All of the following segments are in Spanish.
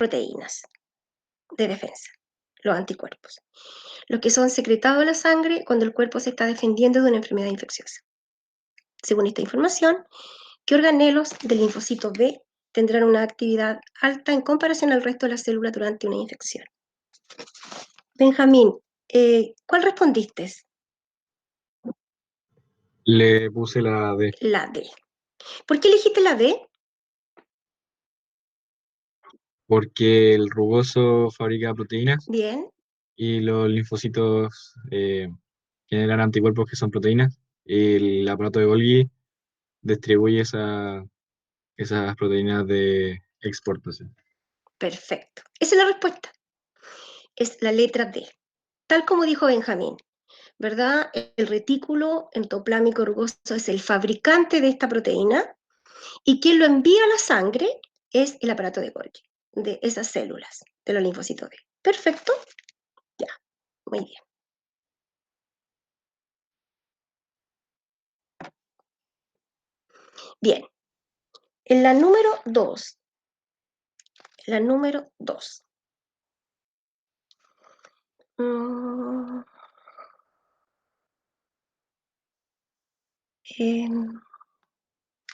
proteínas de defensa, los anticuerpos, los que son secretados en la sangre cuando el cuerpo se está defendiendo de una enfermedad infecciosa. Según esta información, ¿qué organelos del linfocito B tendrán una actividad alta en comparación al resto de las células durante una infección? Benjamín, ¿cuál respondiste? Le puse la D, La D. ¿Por qué elegiste la D? porque el rugoso fabrica proteínas Bien, y los linfocitos generan anticuerpos que son proteínas. Y el aparato de Golgi distribuye esas proteínas de exportación. perfecto. Esa es la respuesta. Es la letra D. Tal como dijo Benjamín, ¿verdad? El retículo endoplámico rugoso es el fabricante de esta proteína y quien lo envía a la sangre es el aparato de Golgi, de esas células, de los linfocitos B. Perfecto. Ya, muy bien. Bien, en la número 2, la número 2.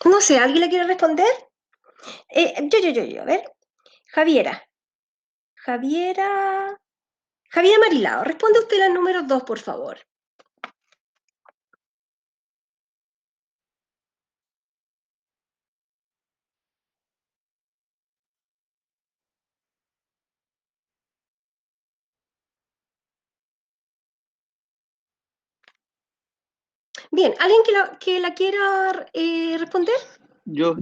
No sé, ¿alguien le quiere responder? A ver. Javiera. Javiera. Javiera Marilao, responde usted la número 2, por favor. Bien, ¿alguien que la quiera responder? Yo,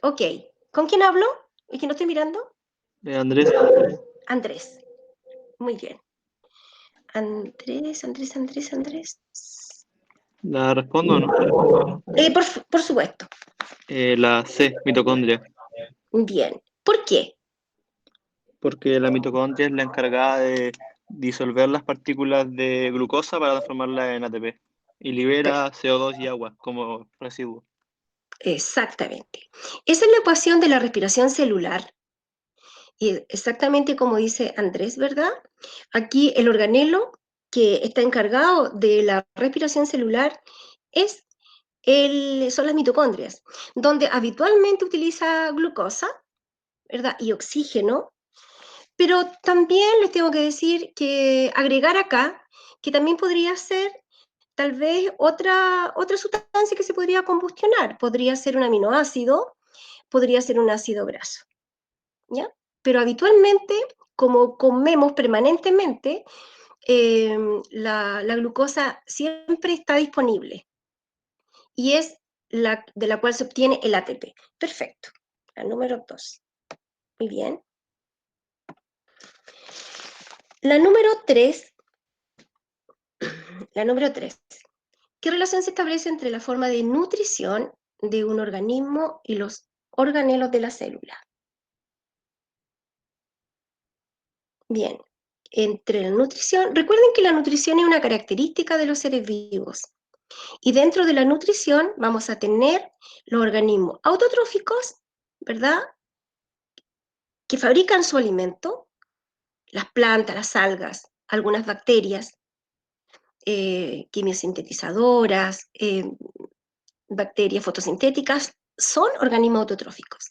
Ok. ¿Con quién hablo? ¿Y que no estoy mirando? Andrés, Andrés. Muy bien. Andrés. ¿la respondo o no? Por supuesto. La C, mitocondria, Bien. ¿Por qué? porque la mitocondria es la encargada de disolver las partículas de glucosa para transformarlas en ATP y libera CO2 y agua como residuo. Exactamente. Esa es la ecuación de la respiración celular. Y exactamente como dice Andrés, ¿verdad? Aquí el organelo que está encargado de la respiración celular son las mitocondrias, donde habitualmente utiliza glucosa, ¿verdad? Y oxígeno, pero también les tengo que decir que agregar acá que también podría ser tal vez otra sustancia que se podría combustionar. Podría ser un aminoácido, podría ser un ácido graso, ¿ya? Pero habitualmente, como comemos permanentemente, la glucosa siempre está disponible y es de la cual se obtiene el ATP. Perfecto. La número 2. Muy bien. La número 3. La número 3. ¿Qué relación se establece entre la forma de nutrición de un organismo y los organelos de la célula? Bien, entre la nutrición, recuerden que la nutrición es una característica de los seres vivos. Y dentro de la nutrición vamos a tener los organismos autotróficos, ¿verdad? Que fabrican su alimento, las plantas, las algas, algunas bacterias, quimiosintetizadoras, bacterias fotosintéticas, son organismos autotróficos.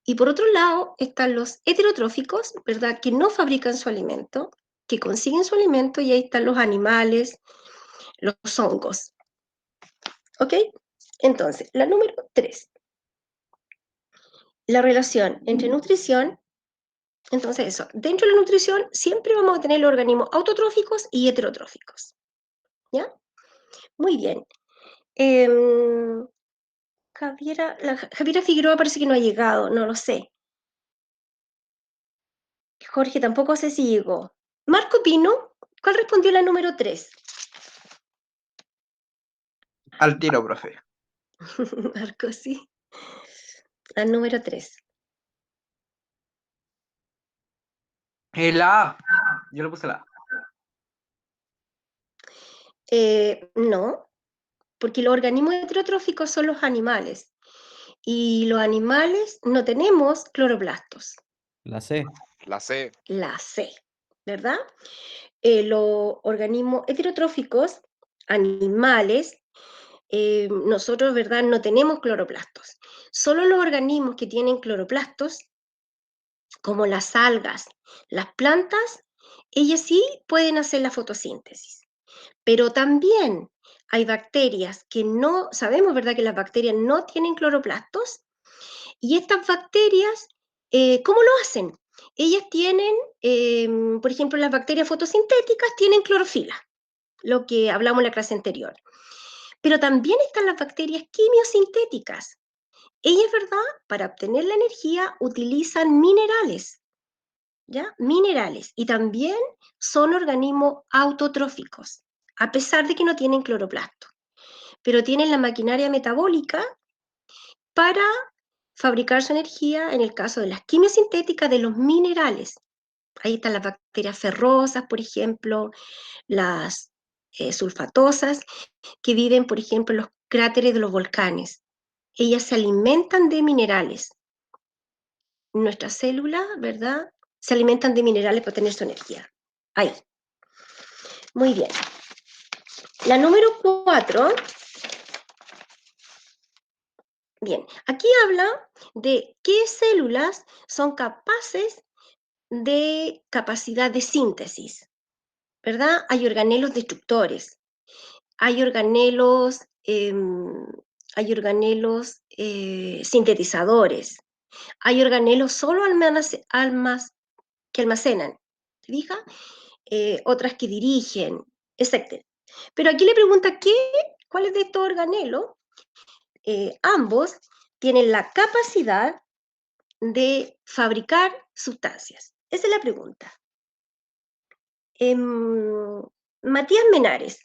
Y por otro lado están los heterotróficos, ¿verdad? Que no fabrican su alimento, que consiguen su alimento, y ahí están los animales, los hongos. ¿Ok? Entonces, la número 3. La relación entre nutrición, entonces eso, dentro de la nutrición siempre vamos a tener los organismos autotróficos y heterotróficos. ¿Ya? Muy bien. Javiera Figueroa parece que no ha llegado, no lo sé. Jorge tampoco sé si llegó. Marco Pino, ¿cuál respondió la número 3? Al tiro, profe. Marco, sí. La número 3. La A. Yo le puse la A. No, porque los organismos heterotróficos son los animales. Y los animales no tenemos cloroplastos. La C. La C. La C, ¿verdad? Los organismos heterotróficos, animales, nosotros, ¿verdad? No tenemos cloroplastos. Solo los organismos que tienen cloroplastos, como las algas, las plantas, ellas sí pueden hacer la fotosíntesis. Pero también hay bacterias que no, sabemos, ¿verdad? Que las bacterias no tienen cloroplastos. Y estas bacterias, ¿cómo lo hacen? Ellas tienen, por ejemplo, las bacterias fotosintéticas tienen clorofila, lo que hablamos en la clase anterior. Pero también están las bacterias quimiosintéticas. Ellas, ¿verdad? Para obtener la energía utilizan minerales, ¿ya? Minerales. Y también son organismos autotróficos, a pesar de que no tienen cloroplasto. Pero tienen la maquinaria metabólica para fabricar su energía en el caso de las quimiosintéticas de los minerales. Ahí están las bacterias ferrosas, por ejemplo, las sulfatosas, que viven, por ejemplo, en los cráteres de los volcanes. Ellas se alimentan de minerales. Nuestras células, ¿verdad? Se alimentan de minerales para tener su energía. Ahí. Muy bien. La número 4. Bien, aquí habla de qué células son capaces de capacidad de síntesis, ¿verdad? Hay organelos destructores, hay organelos, sintetizadores, hay organelos solo que almacenan, ¿se fija? Otras que dirigen, etc. Pero aquí le pregunta, ¿cuáles de estos organelos? Ambos tienen la capacidad de fabricar sustancias. Esa es la pregunta. Matías Menares.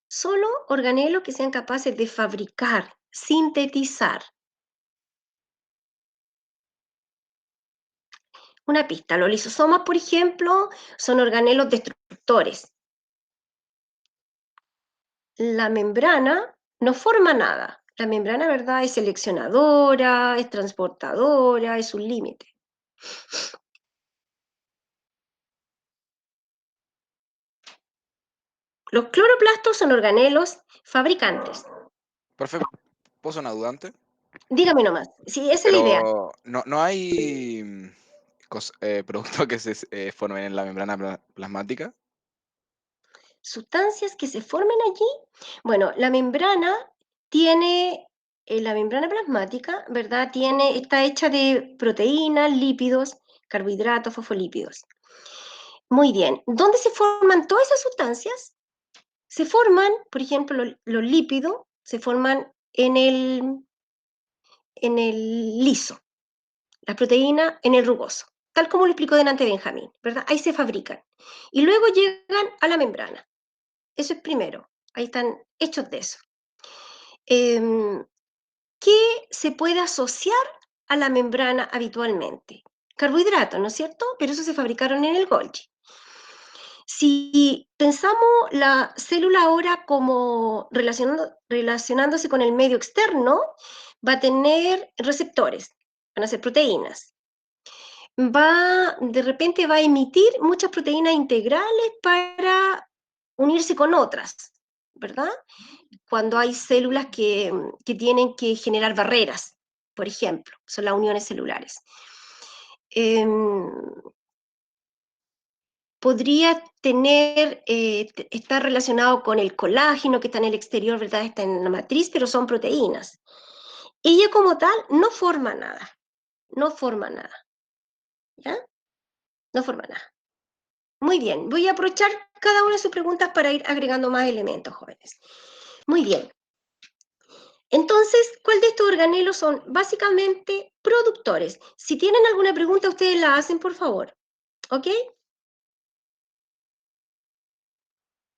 Solo organelos que sean capaces de fabricar, sintetizar. Una pista, los lisosomas, por ejemplo, son organelos destructores. La membrana no forma nada. La membrana, ¿verdad?, es seleccionadora, es transportadora, es un límite. Los cloroplastos son organelos fabricantes. Profe, ¿puedo hacer una duda antes? Dígame nomás, sí, esa es la idea. Pero no hay productos que se formen en la membrana plasmática. Sustancias que se formen allí. Bueno, la membrana tiene, la membrana plasmática, ¿verdad? Está hecha de proteínas, lípidos, carbohidratos, fosfolípidos. Muy bien. ¿Dónde se forman todas esas sustancias? Se forman, por ejemplo, los lípidos, se forman en el liso, las proteínas en el rugoso, tal como lo explicó delante Benjamín, ¿verdad? Ahí se fabrican. Y luego llegan a la membrana. Eso es primero. Ahí están hechos de eso. ¿Qué se puede asociar a la membrana habitualmente? Carbohidratos, ¿no es cierto? Pero eso se fabricaron en el Golgi. Si pensamos la célula ahora como relacionándose con el medio externo, va a tener receptores, van a ser proteínas. De repente va a emitir muchas proteínas integrales para unirse con otras, ¿verdad? Cuando hay células que tienen que generar barreras, por ejemplo, son las uniones celulares. Podría estar relacionado con el colágeno que está en el exterior, ¿verdad? Está en la matriz, pero son proteínas. Ella como tal no forma nada, ¿ya? No forma nada. Muy bien, voy a aprovechar cada una de sus preguntas para ir agregando más elementos, jóvenes. Muy bien. Entonces, ¿cuál de estos organelos son básicamente productores? Si tienen alguna pregunta, ustedes la hacen, por favor. ¿Ok?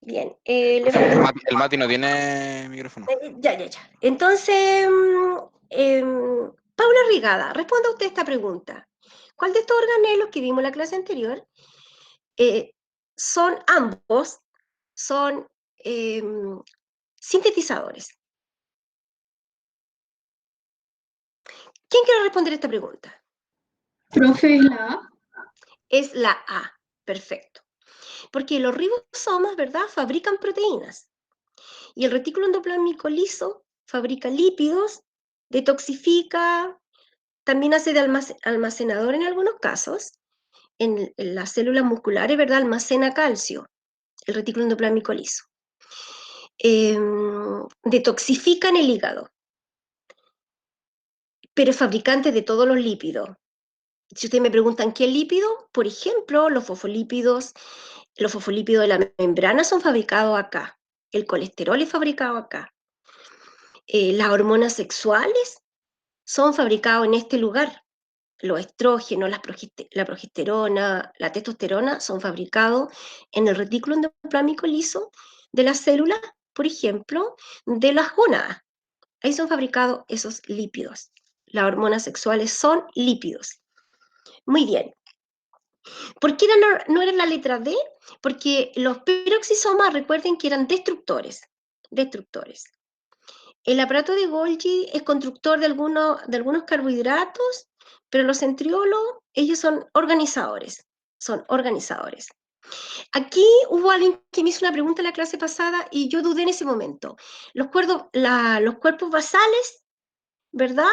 Bien. El Mati no tiene micrófono. Ya. Entonces, Paula Rigada, responda usted esta pregunta. ¿Cuál de estos organelos que vimos en la clase anterior son ambos, son sintetizadores? ¿Quién quiere responder esta pregunta? Profe, la A. Es la A. Perfecto. Porque los ribosomas, ¿verdad?, fabrican proteínas. Y el retículo endoplasmico liso fabrica lípidos, detoxifica, también hace de almacenador en algunos casos. En las células musculares, ¿verdad?, almacena calcio, el retículo endoplasmico liso. Detoxifica en el hígado, pero es fabricante de todos los lípidos. Si ustedes me preguntan qué lípido, por ejemplo, los fosfolípidos de la membrana son fabricados acá. El colesterol es fabricado acá. Las hormonas sexuales son fabricados en este lugar. Los estrógenos, la progesterona, la testosterona son fabricados en el retículo endoplasmico liso de las células, por ejemplo, de las gónadas. Ahí son fabricados esos lípidos. Las hormonas sexuales son lípidos. Muy bien. ¿Por qué no era la letra D? Porque los peroxisomas, recuerden que eran destructores. El aparato de Golgi es constructor de algunos carbohidratos, pero los centriolos, ellos son organizadores. Aquí hubo alguien que me hizo una pregunta en la clase pasada y yo dudé en ese momento. Los cuerpos basales, ¿verdad?,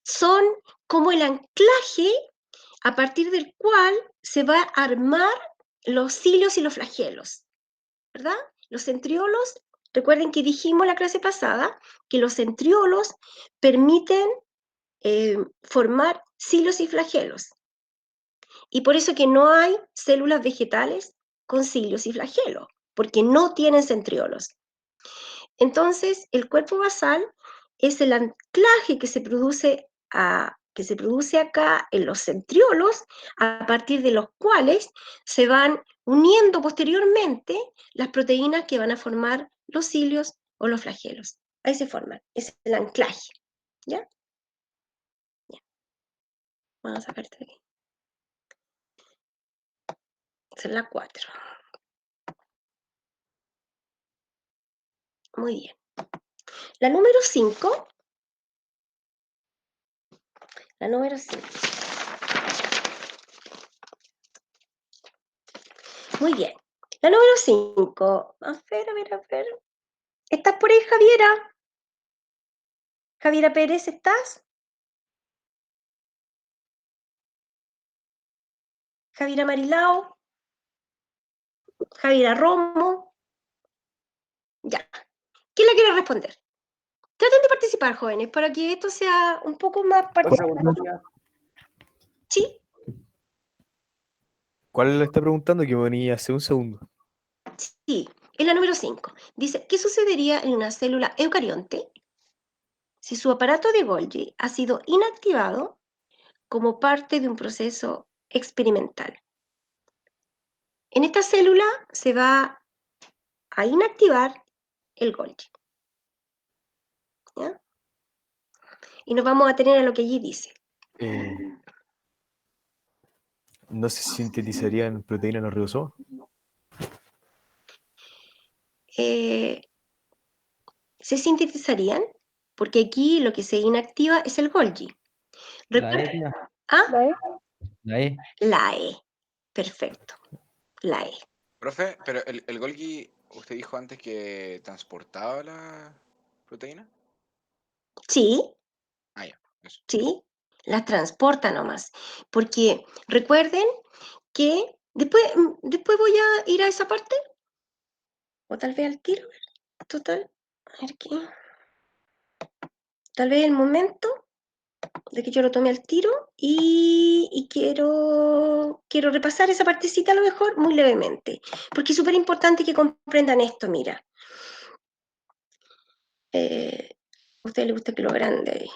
son como el anclaje a partir del cual se va a armar los cilios y los flagelos, ¿verdad? Los centriolos, recuerden que dijimos en la clase pasada que los centriolos permiten formar cilios y flagelos. Y por eso que no hay células vegetales con cilios y flagelos, porque no tienen centriolos. Entonces, el cuerpo basal es el anclaje que se produce acá en los centriolos, a partir de los cuales se van uniendo posteriormente las proteínas que van a formar los cilios o los flagelos. Ahí se forman, es el anclaje. ¿Ya? Ya. Vamos a sacar esto de aquí. Esa es la 4. Muy bien. La número 5. La número 5. Muy bien. La número 5. A ver. ¿Estás por ahí, Javiera? Javiera Pérez, ¿estás? Javiera Marilao. Javiera Romo. Ya. ¿Quién la quiere responder? Traten de participar, jóvenes, para que esto sea un poco más participativo. ¿Sí? ¿Cuál le está preguntando? Que venía hace un segundo. Sí. Es la número 5. Dice, ¿qué sucedería en una célula eucarionte si su aparato de Golgi ha sido inactivado como parte de un proceso experimental? En esta célula se va a inactivar el Golgi. ¿Ya? Y nos vamos a tener a lo que allí dice. ¿No se sintetizarían proteínas en los ribosomas? Se sintetizarían, porque aquí lo que se inactiva es el Golgi. La E, tía. ¿Ah? La E. La E. Perfecto. La E. Profe, pero el Golgi, usted dijo antes que transportaba la proteína. Sí, Ah, ya, eso. sí, las transporta nomás. Porque recuerden que después voy a ir a esa parte. O tal vez al tiro. Total. A ver qué. Tal vez el momento de que yo lo tome al tiro y quiero repasar esa partecita a lo mejor muy levemente. Porque es súper importante que comprendan esto, mira. A ustedes les gusta que lo grande ahí.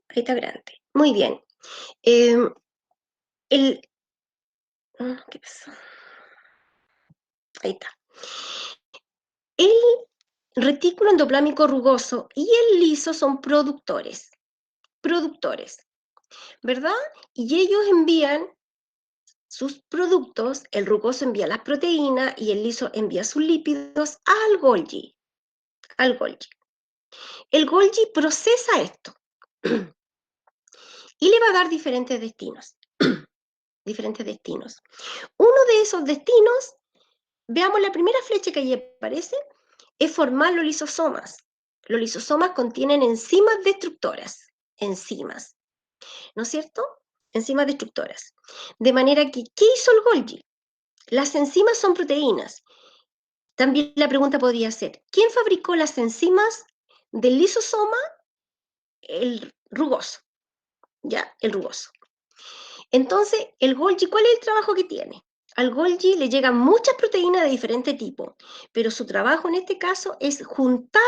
Ahí está grande. Muy bien. ¿Qué pasó? Ahí está. El retículo endoplasmico rugoso y el liso son productores, ¿verdad? Y ellos envían sus productos, el rugoso envía las proteínas y el liso envía sus lípidos al Golgi. El Golgi procesa esto. y le va a dar diferentes destinos. Diferentes destinos. Uno de esos destinos, veamos la primera flecha que ahí aparece, es formar los lisosomas. Los lisosomas contienen enzimas destructoras. Enzimas, ¿no es cierto? Enzimas destructoras. De manera que, ¿qué hizo el Golgi? Las enzimas son proteínas. También la pregunta podría ser, ¿quién fabricó las enzimas del lisosoma? El rugoso, ¿ya? El rugoso. Entonces, el Golgi, ¿cuál es el trabajo que tiene? Al Golgi le llegan muchas proteínas de diferente tipo, pero su trabajo en este caso es juntar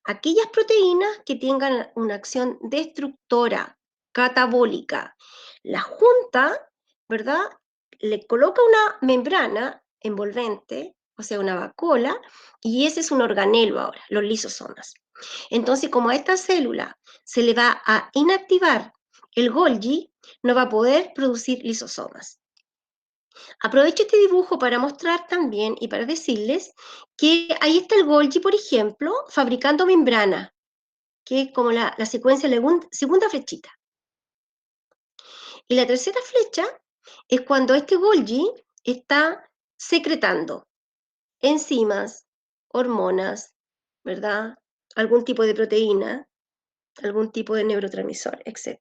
aquellas proteínas que tengan una acción destructora, catabólica. La junta, ¿verdad? Le coloca una membrana envolvente, o sea, una vacuola, y ese es un organelo ahora, los lisosomas. Entonces, como a esta célula se le va a inactivar el Golgi, no va a poder producir lisosomas. Aprovecho este dibujo para mostrar también y para decirles que ahí está el Golgi, por ejemplo, fabricando membrana, que es como la secuencia, segunda flechita. Y la tercera flecha es cuando este Golgi está secretando enzimas, hormonas, ¿verdad? Algún tipo de proteína, algún tipo de neurotransmisor, etc.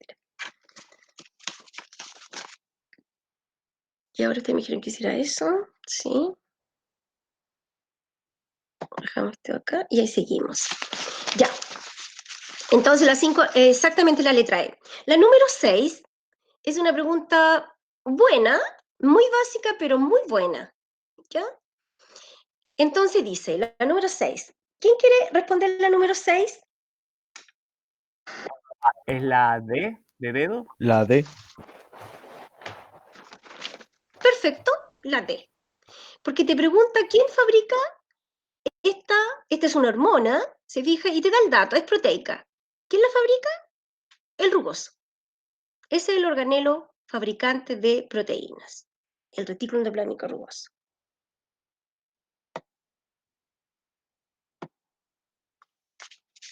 Y ahora ustedes me dijeron que hiciera eso, ¿sí? Dejamos esto acá y ahí seguimos. Ya. Entonces la 5, exactamente la letra E. La número 6 es una pregunta buena, muy básica, pero muy buena. ¿Ya? Entonces dice, la número 6. ¿Quién quiere responder la número 6? ¿Es la D de dedo? La D. Perfecto, la D. Porque te pregunta quién fabrica esta es una hormona, se fija, y te da el dato, es proteica. ¿Quién la fabrica? El rugoso. Ese es el organelo fabricante de proteínas, el retículo endoplasmático rugoso.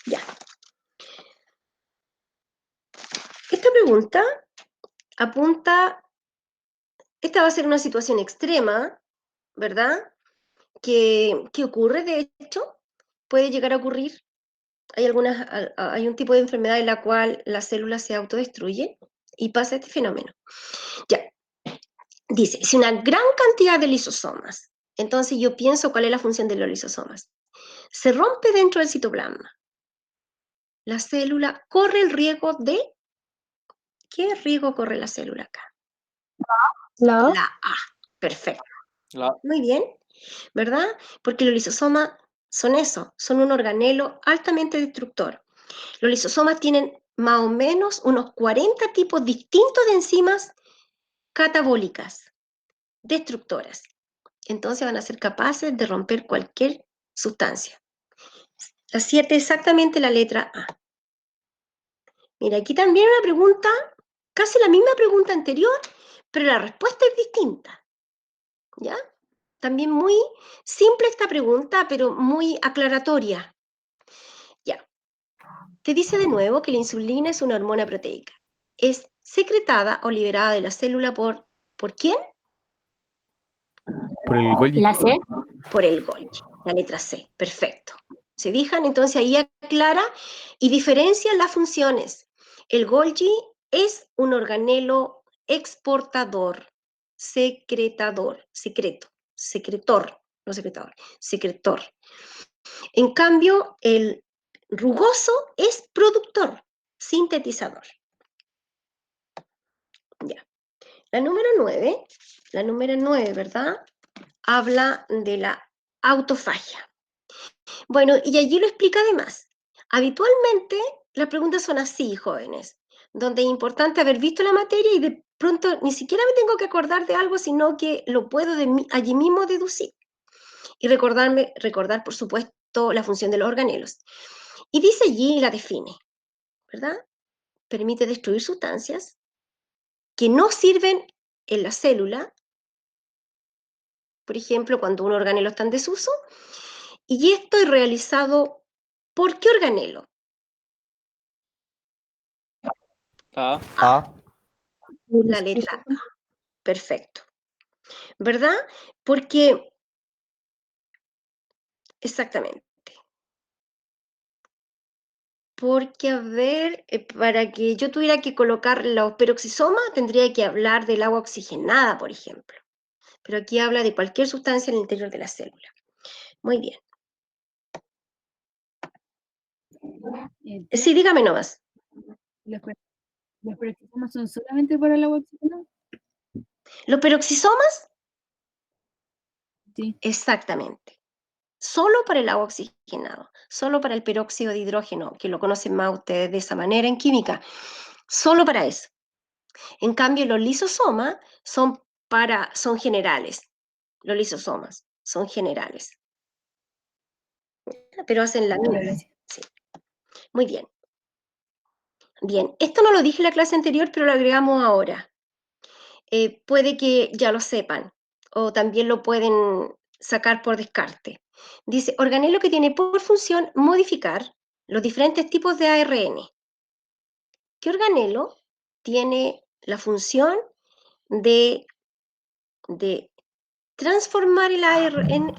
Ya. Esta pregunta apunta, esta va a ser una situación extrema, ¿verdad? Que ocurre, de hecho, puede llegar a ocurrir. Hay un tipo de enfermedad en la cual la célula se autodestruye y pasa este fenómeno. Ya. Dice, si una gran cantidad de lisosomas, entonces yo pienso cuál es la función de los lisosomas, se rompe dentro del citoplasma, la célula corre el riesgo de... ¿Qué riesgo corre la célula acá? La La A. Perfecto. La- Muy bien, ¿verdad? Porque los lisosomas son eso, son un organelo altamente destructor. Los lisosomas tienen más o menos unos 40 tipos distintos de enzimas catabólicas, destructoras. Entonces van a ser capaces de romper cualquier sustancia. La 7 exactamente la letra A. Mira, aquí también una pregunta, casi la misma pregunta anterior, pero la respuesta es distinta. ¿Ya? También muy simple esta pregunta, pero muy aclaratoria. Ya. Te dice de nuevo que la insulina es una hormona proteica. Es secretada o liberada de la célula ¿por quién? Por el Golgi. La C. Por el Golgi, la letra C. Perfecto. ¿Se fijan? Entonces ahí aclara y diferencia las funciones. El Golgi es un organelo exportador, secretor, no secretador, secretor. En cambio, el rugoso es productor, sintetizador. Ya. La número 9, ¿verdad? Habla de la autofagia. Bueno, y allí lo explica además. Habitualmente las preguntas son así, jóvenes, donde es importante haber visto la materia y de pronto ni siquiera me tengo que acordar de algo, sino que lo puedo allí mismo deducir. Y recordar, por supuesto, la función de los organelos. Y dice allí y la define, ¿verdad? Permite destruir sustancias que no sirven en la célula, por ejemplo, cuando un organelo está en desuso, y esto es realizado ¿por qué organelo? A. A. La letra A. Perfecto. ¿Verdad? Porque, exactamente. Porque, a ver, para que yo tuviera que colocar los peroxisomas, tendría que hablar del agua oxigenada, por ejemplo. Pero aquí habla de cualquier sustancia en el interior de la célula. Muy bien. Sí, dígame nomás. ¿Los peroxisomas son solamente para el agua oxigenada? ¿Los peroxisomas? Sí. Exactamente. Solo para el agua oxigenado, solo para el peróxido de hidrógeno, que lo conocen más ustedes de esa manera en química, solo para eso. En cambio, los lisosomas son generales. Los lisosomas son generales. Pero hacen la misma. Sí. Muy bien. Bien, esto no lo dije en la clase anterior, pero lo agregamos ahora. Puede que ya lo sepan, o también lo pueden sacar por descarte. Dice, organelo que tiene por función modificar los diferentes tipos de ARN. ¿Qué organelo tiene la función de transformar el ARN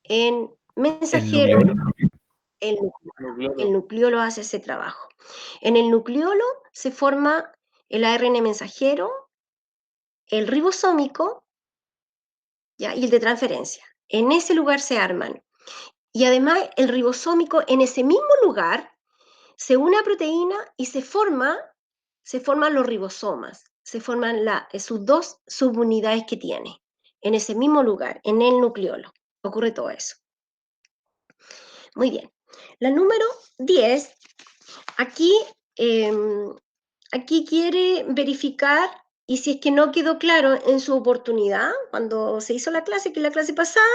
en mensajero? ¿El El nucleolo hace ese trabajo. En el nucleolo se forma el ARN mensajero, el ribosómico, ¿ya? Y el de transferencia. En ese lugar se arman. Y además el ribosómico, en ese mismo lugar, se une a proteína y se forman los ribosomas. Se forman sus dos subunidades que tiene. En ese mismo lugar, en el nucleolo. Ocurre todo eso. Muy bien. La número 10, aquí, aquí quiere verificar, y si es que no quedó claro en su oportunidad, cuando se hizo la clase, que es la clase pasada,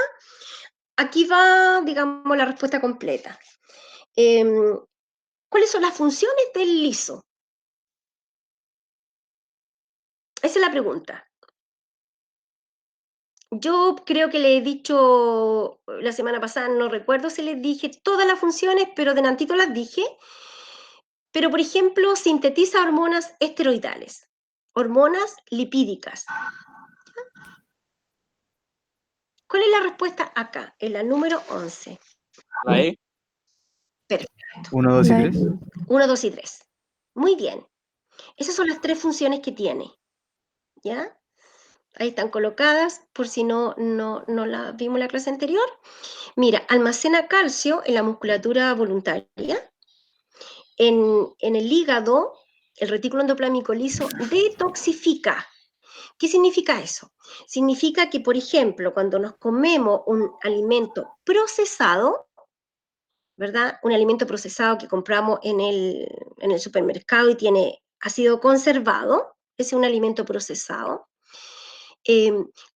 aquí va, digamos, la respuesta completa. ¿Cuáles son las funciones del liso? Esa es la pregunta. Yo creo que le he dicho la semana pasada, no recuerdo si les dije todas las funciones, pero de nantito las dije. Pero, por ejemplo, sintetiza hormonas esteroidales, hormonas lipídicas. ¿Cuál es la respuesta acá, en la número 11? La E. Perfecto. 1, 2 y 3. 1, 2 y 3. Muy bien. Esas son las tres funciones que tiene. ¿Ya? Ahí están colocadas, por si no las vimos en la clase anterior. Mira, almacena calcio en la musculatura voluntaria. En el hígado, el retículo endoplámico liso detoxifica. ¿Qué significa eso? Significa que, por ejemplo, cuando nos comemos un alimento procesado, ¿verdad? Un alimento procesado que compramos en el supermercado y ha sido conservado, ese es un alimento procesado.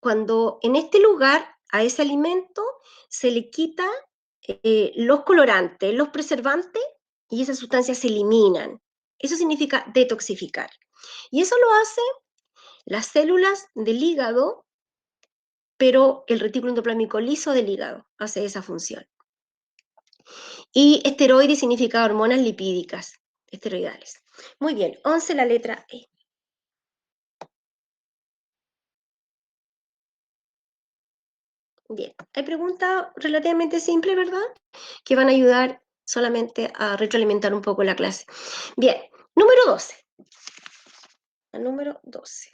Cuando en este lugar a ese alimento se le quita los colorantes, los preservantes, y esas sustancias se eliminan. Eso significa detoxificar. Y eso lo hacen las células del hígado, pero el retículo endoplámico liso del hígado hace esa función. Y esteroide significa hormonas lipídicas, esteroidales. Muy bien, 11, la letra E. Bien, hay preguntas relativamente simples, ¿verdad? Que van a ayudar solamente a retroalimentar un poco la clase. Bien, número 12. La número 12.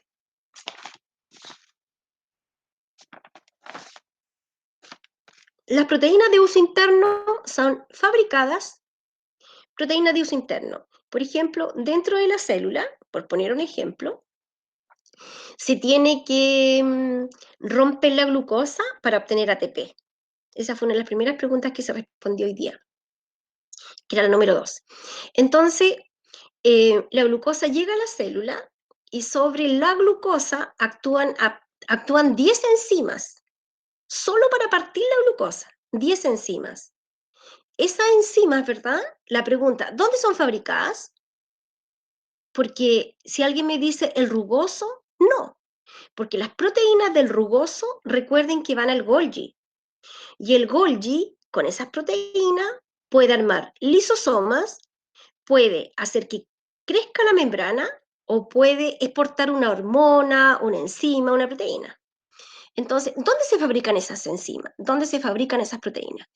Las proteínas de uso interno son fabricadas, proteínas de uso interno. Por ejemplo, dentro de la célula, por poner un ejemplo, se tiene que romper la glucosa para obtener ATP. Esa fue una de las primeras preguntas que se respondió hoy día, que era la número 2. Entonces, la glucosa llega a la célula y sobre la glucosa actúan 10 enzimas, solo para partir la glucosa, 10 enzimas. Esas enzimas, ¿verdad? La pregunta, ¿dónde son fabricadas? Porque si alguien me dice el rugoso, no, porque las proteínas del rugoso, recuerden que van al Golgi, y el Golgi, con esas proteínas, puede armar lisosomas, puede hacer que crezca la membrana o puede exportar una hormona, una enzima, una proteína. Entonces, ¿dónde se fabrican esas enzimas? ¿Dónde se fabrican esas proteínas?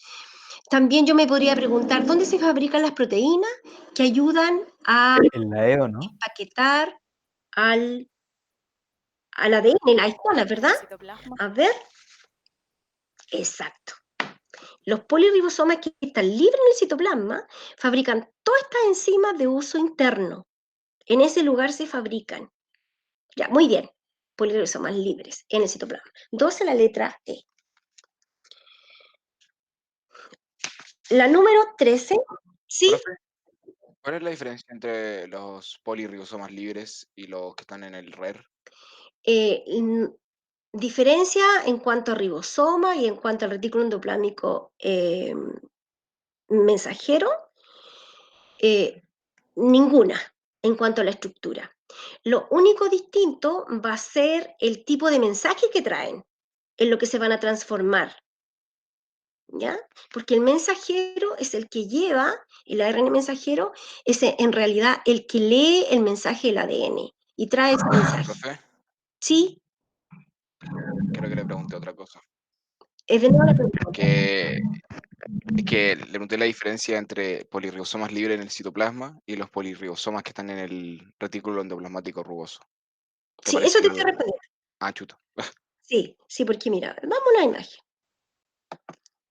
También yo me podría preguntar, ¿dónde se fabrican las proteínas que ayudan a En la EO, ¿no? empaquetar al ADN, las histonas, ¿verdad? A ver. Exacto. Los poliribosomas que están libres en el citoplasma fabrican todas estas enzimas de uso interno. En ese lugar se fabrican. Ya, muy bien. Poliribosomas libres en el citoplasma. 12, la letra E. La número 13, ¿sí? Profe, ¿cuál es la diferencia entre los poliribosomas libres y los que están en el RER? Diferencia en cuanto a ribosoma y en cuanto al retículo endoplámico mensajero, ninguna en cuanto a la estructura. Lo único distinto va a ser el tipo de mensaje que traen, en lo que se van a transformar, ¿ya? Porque el mensajero es el que lleva, el ARN mensajero es en realidad el que lee el mensaje del ADN y trae ese mensaje. Profe, Sí, quiero que le pregunte otra cosa. es de nuevo la pregunta. Es que le pregunté la diferencia entre poliribosomas libres en el citoplasma y los poliribosomas que están en el retículo endoplasmático rugoso. ¿Te Sí, eso parece te estoy respondiendo. Ah, chuta. Sí, sí, porque mira, vamos a una imagen.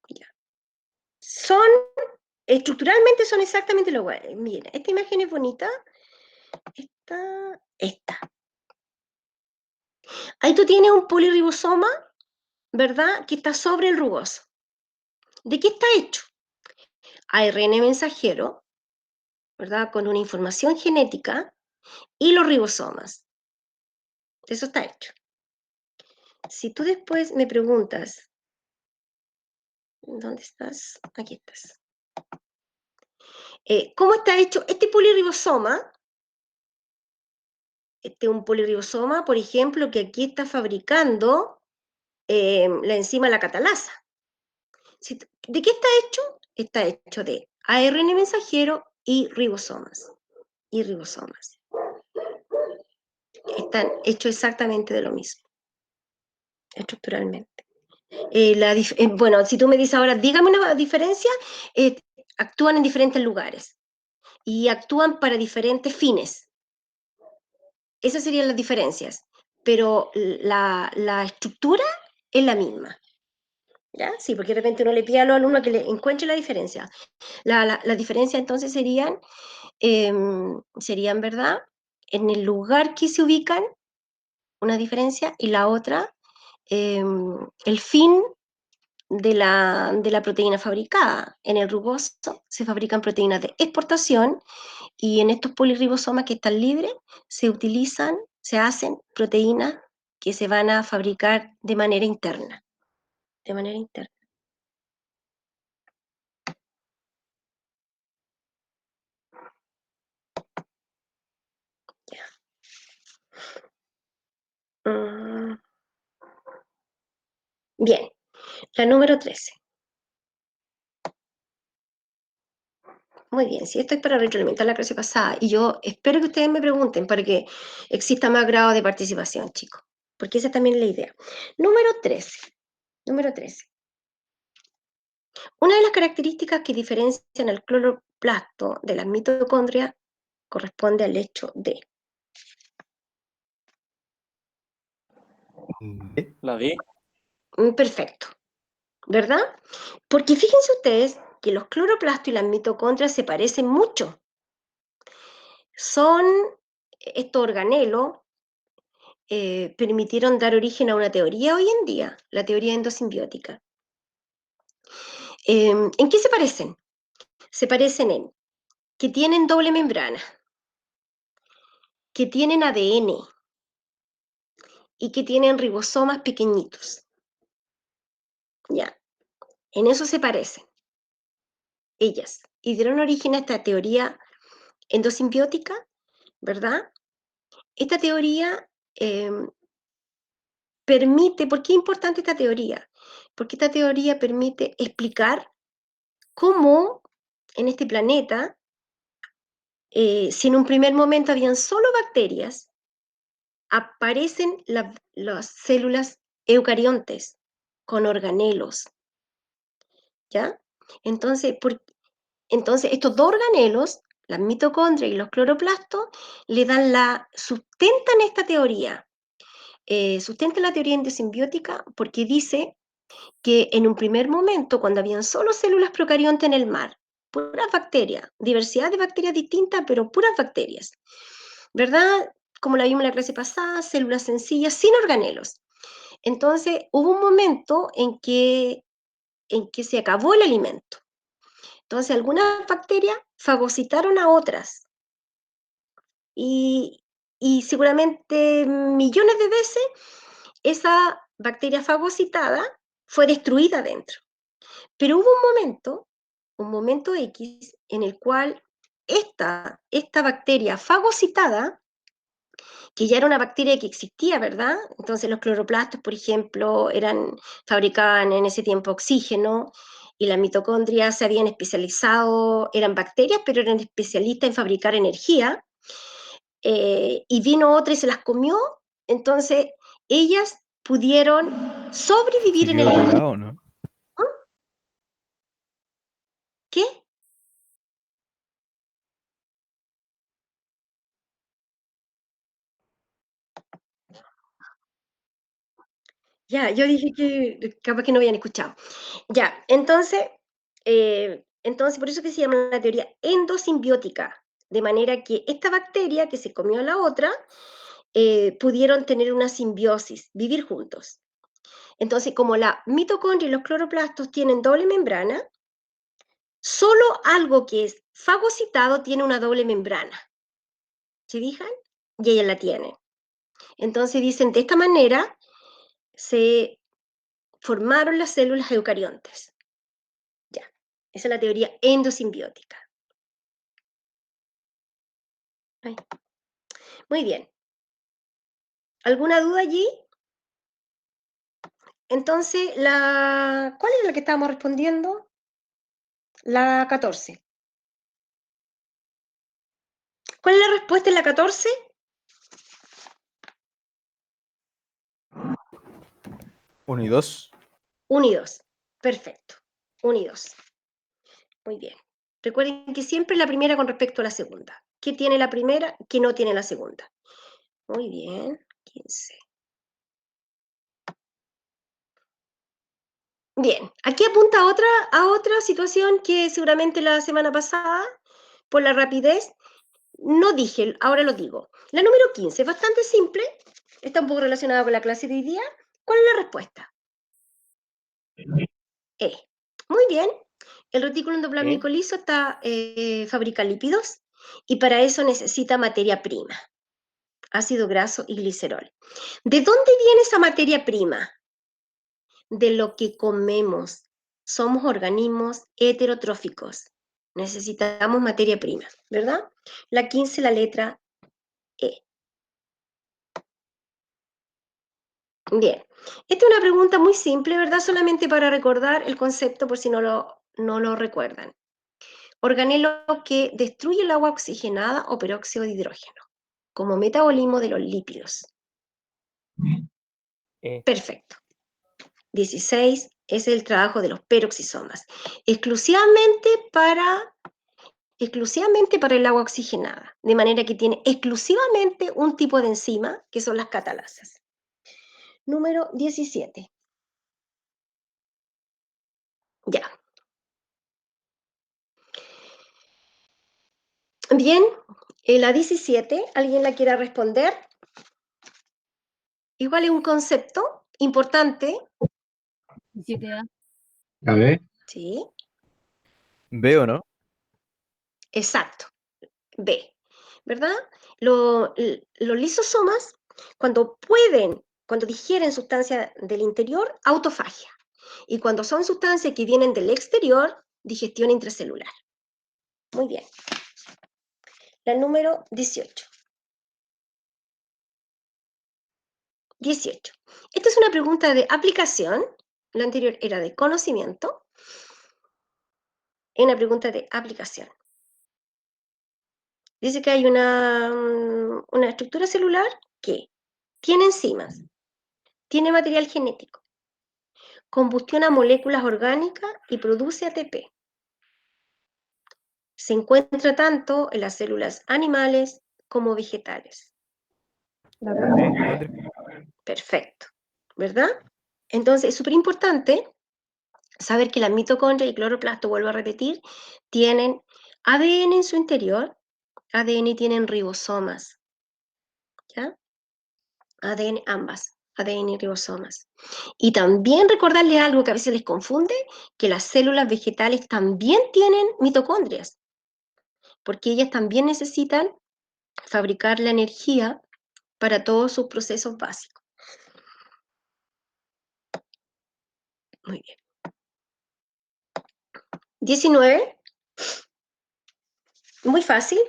Ya. Estructuralmente son exactamente lo igual. Mira, esta imagen es bonita. Esta. Ahí tú tienes un polirribosoma, ¿verdad? Que está sobre el rugoso. ¿De qué está hecho? ARN mensajero, ¿verdad? Con una información genética y los ribosomas. Eso está hecho. Si tú después me preguntas, ¿dónde estás? Aquí estás. ¿Cómo está hecho este polirribosoma? Este es un polirribosoma, por ejemplo, que aquí está fabricando la enzima la catalasa. ¿De qué está hecho? Está hecho de ARN mensajero y ribosomas. Están hechos exactamente de lo mismo, estructuralmente. Bueno, si tú me dices ahora, dígame una diferencia, actúan en diferentes lugares y actúan para diferentes fines. Esas serían las diferencias, pero la estructura es la misma. ¿Ya? Sí, porque de repente uno le pide a los alumnos que le encuentre la diferencia. La diferencia entonces serían, ¿verdad? En el lugar que se ubican, una diferencia, y la otra, el fin de la proteína fabricada. En el rugoso se fabrican proteínas de exportación y en estos polirribosomas que están libres se hacen proteínas que se van a fabricar de manera interna. De manera interna. Bien, la número 13. Muy bien, si esto es para retroalimentar la clase pasada, y yo espero que ustedes me pregunten para que exista más grado de participación, chicos, porque esa también es la idea. Número 13. Número 13. Una de las características que diferencian al cloroplasto de las mitocondrias corresponde al hecho de... La D. Perfecto, ¿verdad? Porque fíjense ustedes que los cloroplastos y las mitocondrias se parecen mucho. Son estos organelos, permitieron dar origen a una teoría hoy en día, la teoría endosimbiótica. ¿En qué se parecen? Se parecen en que tienen doble membrana, que tienen ADN y que tienen ribosomas pequeñitos. Ya, en eso se parecen ellas. Y dieron origen a esta teoría endosimbiótica, ¿verdad? Esta teoría permite, ¿por qué es importante esta teoría? Porque esta teoría permite explicar cómo en este planeta si en un primer momento habían solo bacterias, aparecen las células eucariontes con organelos, ¿ya? Entonces, estos dos organelos, las mitocondrias y los cloroplastos, sustentan esta teoría. Sustentan la teoría endosimbiótica porque dice que en un primer momento, cuando habían solo células procariontes en el mar, puras bacterias, diversidad de bacterias distintas, pero puras bacterias, ¿verdad? Como la vimos en la clase pasada, células sencillas, sin organelos. Entonces, hubo un momento en que se acabó el alimento. Entonces, algunas bacterias fagocitaron a otras. Y seguramente millones de veces esa bacteria fagocitada fue destruida dentro. Pero hubo un momento X, en el cual esta bacteria fagocitada, que ya era una bacteria que existía, ¿verdad? Entonces los cloroplastos, por ejemplo, fabricaban en ese tiempo oxígeno, y las mitocondrias se habían especializado, eran bacterias, pero eran especialistas en fabricar energía, y vino otra y se las comió, entonces ellas pudieron sobrevivir ¿Se en quedó el aire. pegado o no? ¿Qué? Ya, yo dije que capaz que no habían escuchado. Ya, entonces por eso que se llama la teoría endosimbiótica, de manera que esta bacteria que se comió a la otra, pudieron tener una simbiosis, vivir juntos. Entonces, como la mitocondria y los cloroplastos tienen doble membrana, solo algo que es fagocitado tiene una doble membrana. ¿Se fijan? Y ella la tiene. Entonces dicen, de esta manera se formaron las células eucariontes. Ya, esa es la teoría endosimbiótica. Ay. Muy bien. ¿Alguna duda allí? Entonces, ¿cuál es la que estábamos respondiendo? La 14. ¿Cuál es la respuesta en la 14? 1 y 2. 1 y 2. Perfecto. 1 y 2. Muy bien. Recuerden que siempre la primera con respecto a la segunda. ¿Qué tiene la primera? ¿Qué no tiene la segunda? Muy bien. 15. Bien, aquí apunta a otra situación que seguramente la semana pasada, por la rapidez, no dije, ahora lo digo. La número 15 es bastante simple, está un poco relacionada con la clase de hoy día. ¿Cuál es la respuesta? Muy bien, el retículo endoplasmático liso fabrica lípidos y para eso necesita materia prima, ácido graso y glicerol. ¿De dónde viene esa materia prima? De lo que comemos. Somos organismos heterotróficos. Necesitamos materia prima, ¿verdad? La 15, la letra E. Bien. Esta es una pregunta muy simple, ¿verdad? Solamente para recordar el concepto por si no lo recuerdan. Organelo que destruye el agua oxigenada o peróxido de hidrógeno, como metabolismo de los lípidos. Perfecto. 16 es el trabajo de los peroxisomas, exclusivamente para el agua oxigenada, de manera que tiene exclusivamente un tipo de enzima, que son las catalasas. Número 17. Ya. Bien, la 17, ¿alguien la quiera responder? Igual es un concepto importante. 17A. A ver. Sí. ¿B o no? Exacto. B. ¿Verdad? Los lisosomas, cuando digieren sustancias del interior, autofagia. Y cuando son sustancias que vienen del exterior, digestión intracelular. Muy bien. La número 18. 18. Esta es una pregunta de aplicación. La anterior era de conocimiento. Es una pregunta de aplicación. Dice que hay una estructura celular que tiene enzimas, tiene material genético, combustiona moléculas orgánicas y produce ATP. Se encuentra tanto en las células animales como vegetales. La La D. D. Perfecto, ¿verdad? Entonces es súper importante saber que las mitocondrias y cloroplasto, vuelvo a repetir, tienen ADN en su interior, ADN y tienen ribosomas, ¿ya? ADN ambas, ADN y ribosomas. Y también recordarles algo que a veces les confunde, que las células vegetales también tienen mitocondrias, porque ellas también necesitan fabricar la energía para todos sus procesos básicos. Muy bien. 19. Muy fácil.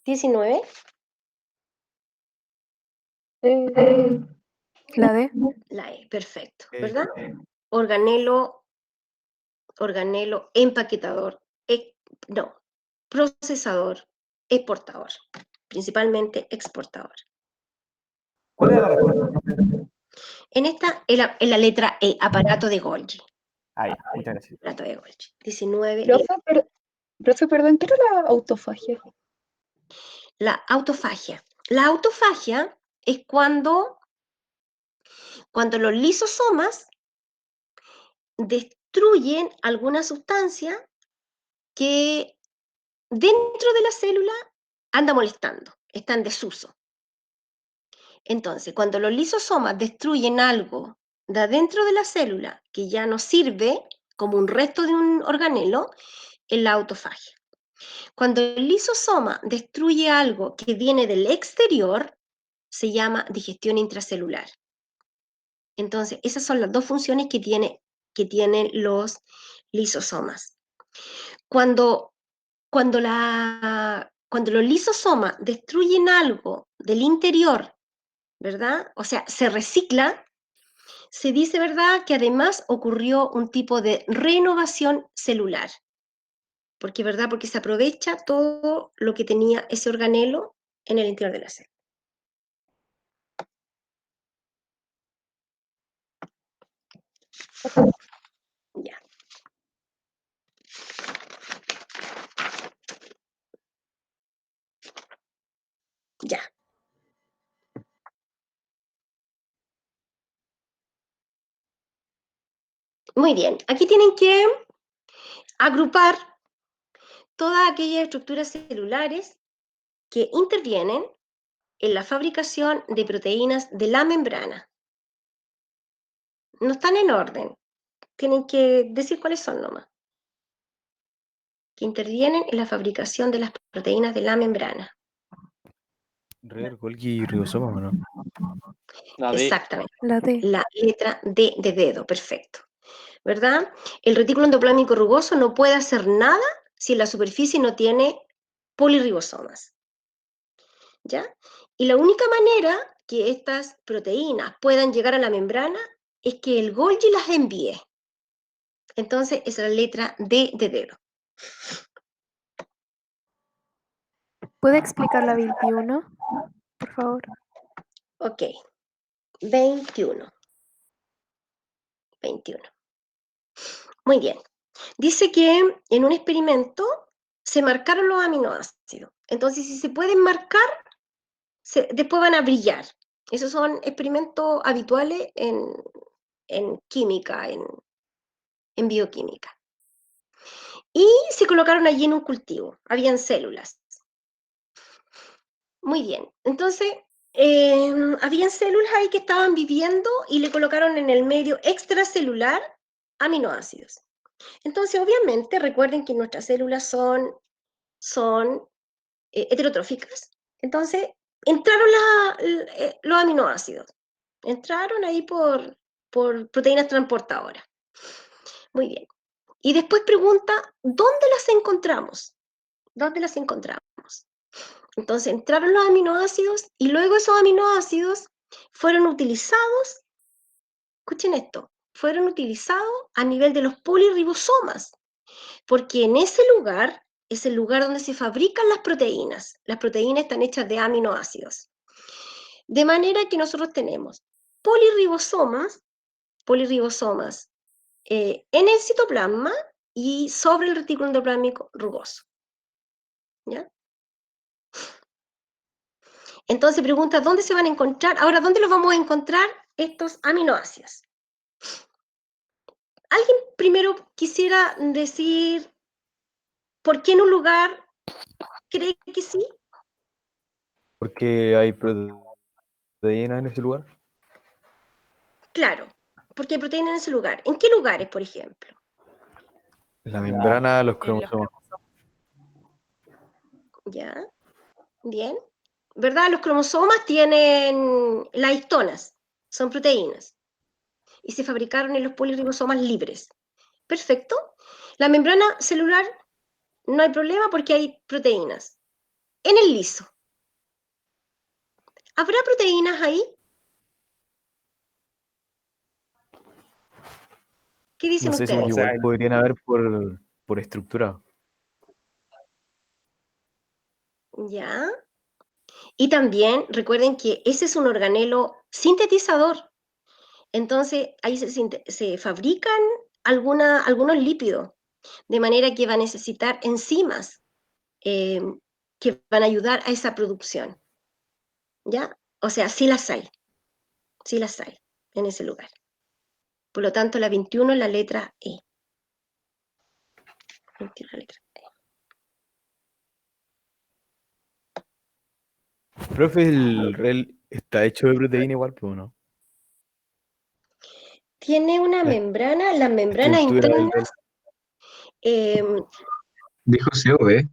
19. La D. La E, perfecto, ¿verdad? Organelo empaquetador, no, procesador, exportador, principalmente exportador. ¿Cuál era la respuesta? En esta, en la letra E, aparato de Golgi. Ah, ya, muchas gracias. Aparato de Golgi. 19. Profe, perdón, ¿qué era la autofagia? La autofagia. La autofagia es cuando los lisosomas destruyen alguna sustancia que dentro de la célula anda molestando, está en desuso. Entonces, cuando los lisosomas destruyen algo de adentro de la célula que ya no sirve como un resto de un organelo, es la autofagia. Cuando el lisosoma destruye algo que viene del exterior, se llama digestión intracelular. Entonces, esas son las dos funciones que tienen los lisosomas. Cuando los lisosomas destruyen algo del interior, ¿verdad? O sea, se recicla, se dice, ¿verdad?, que además ocurrió un tipo de renovación celular. Porque, ¿verdad?, porque se aprovecha todo lo que tenía ese organelo en el interior de la célula. Ya. Ya. Muy bien. Aquí tienen que agrupar todas aquellas estructuras celulares que intervienen en la fabricación de proteínas de la membrana. No están en orden. Tienen que decir cuáles son nomás. Que intervienen en la fabricación de las proteínas de la membrana. Rer, Golgi y ribosomas, ¿o no? La D. Exactamente. La D. La letra D de dedo, perfecto. ¿Verdad? El retículo endoplasmático rugoso no puede hacer nada si en la superficie no tiene polirribosomas. ¿Ya? Y la única manera que estas proteínas puedan llegar a la membrana es que el Golgi las envíe. Entonces, esa es la letra D de dedo. ¿Puede explicar la 21, por favor? Ok. 21. 21. Muy bien. Dice que en un experimento se marcaron los aminoácidos. Entonces, si se pueden marcar, después van a brillar. Esos son experimentos habituales en química, en bioquímica. Y se colocaron allí en un cultivo. Habían células. Muy bien. Entonces, habían células ahí que estaban viviendo y le colocaron en el medio extracelular aminoácidos. Entonces, obviamente, recuerden que nuestras células son heterotróficas. Entonces, entraron los aminoácidos. Entraron ahí por proteínas transportadoras. Muy bien. Y después pregunta, ¿dónde las encontramos? ¿Dónde las encontramos? Entonces, entraron los aminoácidos y luego esos aminoácidos fueron utilizados, escuchen esto, fueron utilizados a nivel de los polirribosomas, porque en ese lugar es el lugar donde se fabrican las proteínas. Las proteínas están hechas de aminoácidos. De manera que nosotros tenemos polirribosomas en el citoplasma y sobre el retículo endoplasmático rugoso. ¿Ya? Entonces pregunta, ¿dónde se van a encontrar? Ahora, ¿dónde los vamos a encontrar estos aminoácidos? ¿Alguien primero quisiera decir por qué en un lugar cree que sí? Porque hay proteínas en ese lugar. Claro, porque hay proteínas en ese lugar. ¿En qué lugares, por ejemplo? La membrana, los En los cromosomas. ¿Ya? Bien. ¿Verdad? Los cromosomas tienen las histonas, son proteínas, y se fabricaron en los polirribosomas libres. Perfecto. La membrana celular no hay problema porque hay proteínas. En el liso, ¿habrá proteínas ahí? ¿Qué dicen No sé si ustedes? igual podrían haber por estructura. ¿Ya? Y también recuerden que ese es un organelo sintetizador. Entonces, ahí se fabrican algunos lípidos, de manera que va a necesitar enzimas que van a ayudar a esa producción. ¿Ya? O sea, sí las hay en ese lugar. Por lo tanto, la 21 es la letra E. 21 la letra E. Profe, el REL está hecho de proteína igual, pero no. Tiene una La membrana, las membranas estructura del REL. internas. Dijo COE.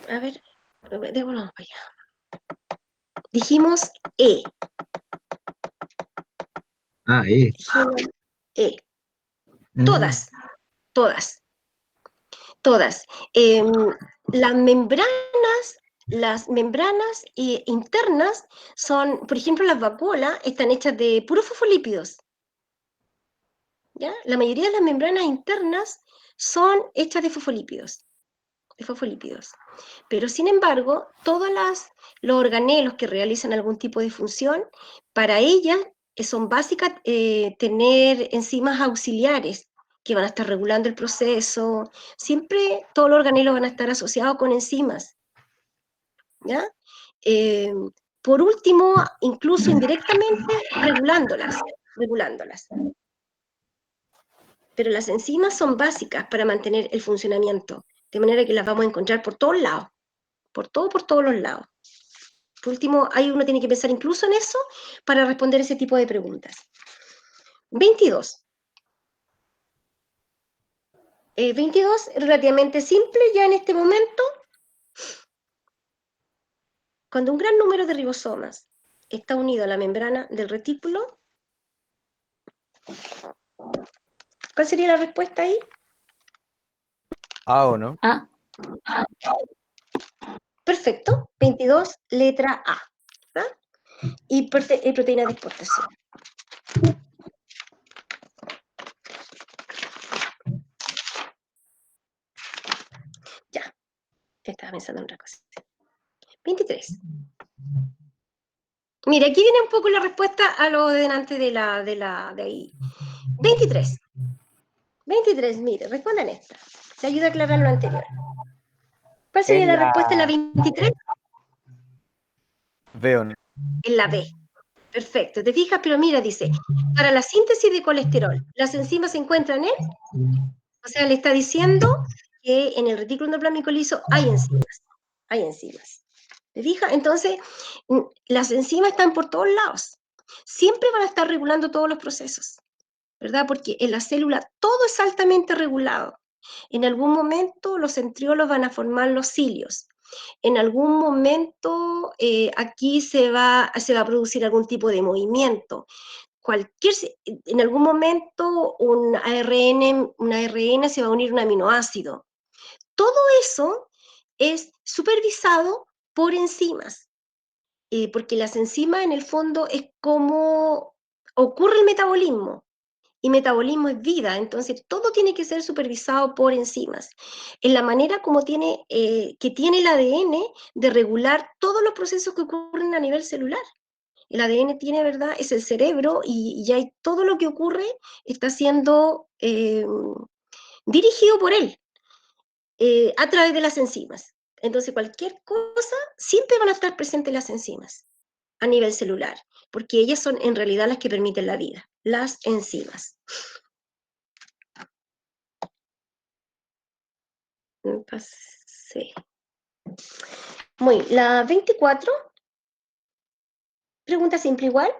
A ver, démonos para allá. Dijimos E. Ah, Dijimos E. Todas. Las membranas internas son, por ejemplo, las vacuolas están hechas de puros fosfolípidos. ¿Ya? La mayoría de las membranas internas son hechas de fosfolípidos. Pero sin embargo, todos los organelos que realizan algún tipo de función, para ellas son básicas tener enzimas auxiliares que van a estar regulando el proceso. Siempre todos los organelos van a estar asociados con enzimas. ¿Ya? Por último, incluso indirectamente, regulándolas. Pero las enzimas son básicas para mantener el funcionamiento, de manera que las vamos a encontrar por todos lados. Por todos los lados. Por último, uno tiene que pensar incluso en eso para responder ese tipo de preguntas. 22. 22 es relativamente simple ya en este momento. Cuando un gran número de ribosomas está unido a la membrana del retículo, ¿cuál sería la respuesta ahí? ¿A o no? Ah, Perfecto. 22, letra A. ¿Verdad? Y proteína de exportación. Ya. Estaba pensando en otra cosa. 23. Mira, aquí viene un poco la respuesta a lo de delante de ahí. 23. 23, mire, respondan esta. Se ayuda a aclarar lo anterior. ¿Cuál sería la respuesta en la 23? Veo, ¿no? En la B. Perfecto, te fijas, pero mira, dice, para la síntesis de colesterol, las enzimas se encuentran en, o sea, le está diciendo que en el retículo endoplasmático liso hay enzimas. ¿Te fijas? Entonces, las enzimas están por todos lados. Siempre van a estar regulando todos los procesos, ¿verdad? Porque en la célula todo es altamente regulado. En algún momento los centriolos van a formar los cilios. En algún momento aquí se va a producir algún tipo de movimiento. En algún momento un ARN se va a unir a un aminoácido. Todo eso es supervisado por enzimas, porque las enzimas en el fondo es como ocurre el metabolismo. y metabolismo es vida, entonces todo tiene que ser supervisado por enzimas. En la manera como que tiene el ADN de regular todos los procesos que ocurren a nivel celular. El ADN tiene, ¿verdad? Es el cerebro y hay todo lo que ocurre está siendo dirigido por él a través de las enzimas. Entonces, cualquier cosa, siempre van a estar presentes las enzimas a nivel celular, porque ellas son en realidad las que permiten la vida, las enzimas. Sí. Muy, la 24, pregunta simple igual.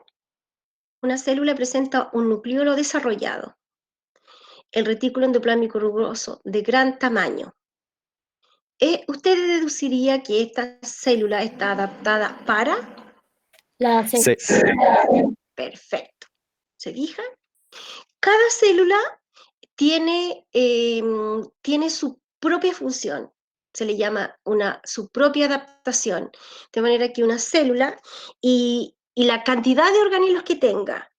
Una célula presenta un nucleolo desarrollado. El retículo endoplasmático rugoso de gran tamaño. ¿Usted deduciría que esta célula está adaptada para? La Sí. Perfecto. ¿Se fijan? Cada célula tiene su propia función. Se le llama su propia adaptación. De manera que una célula y la cantidad de orgánulos que tenga,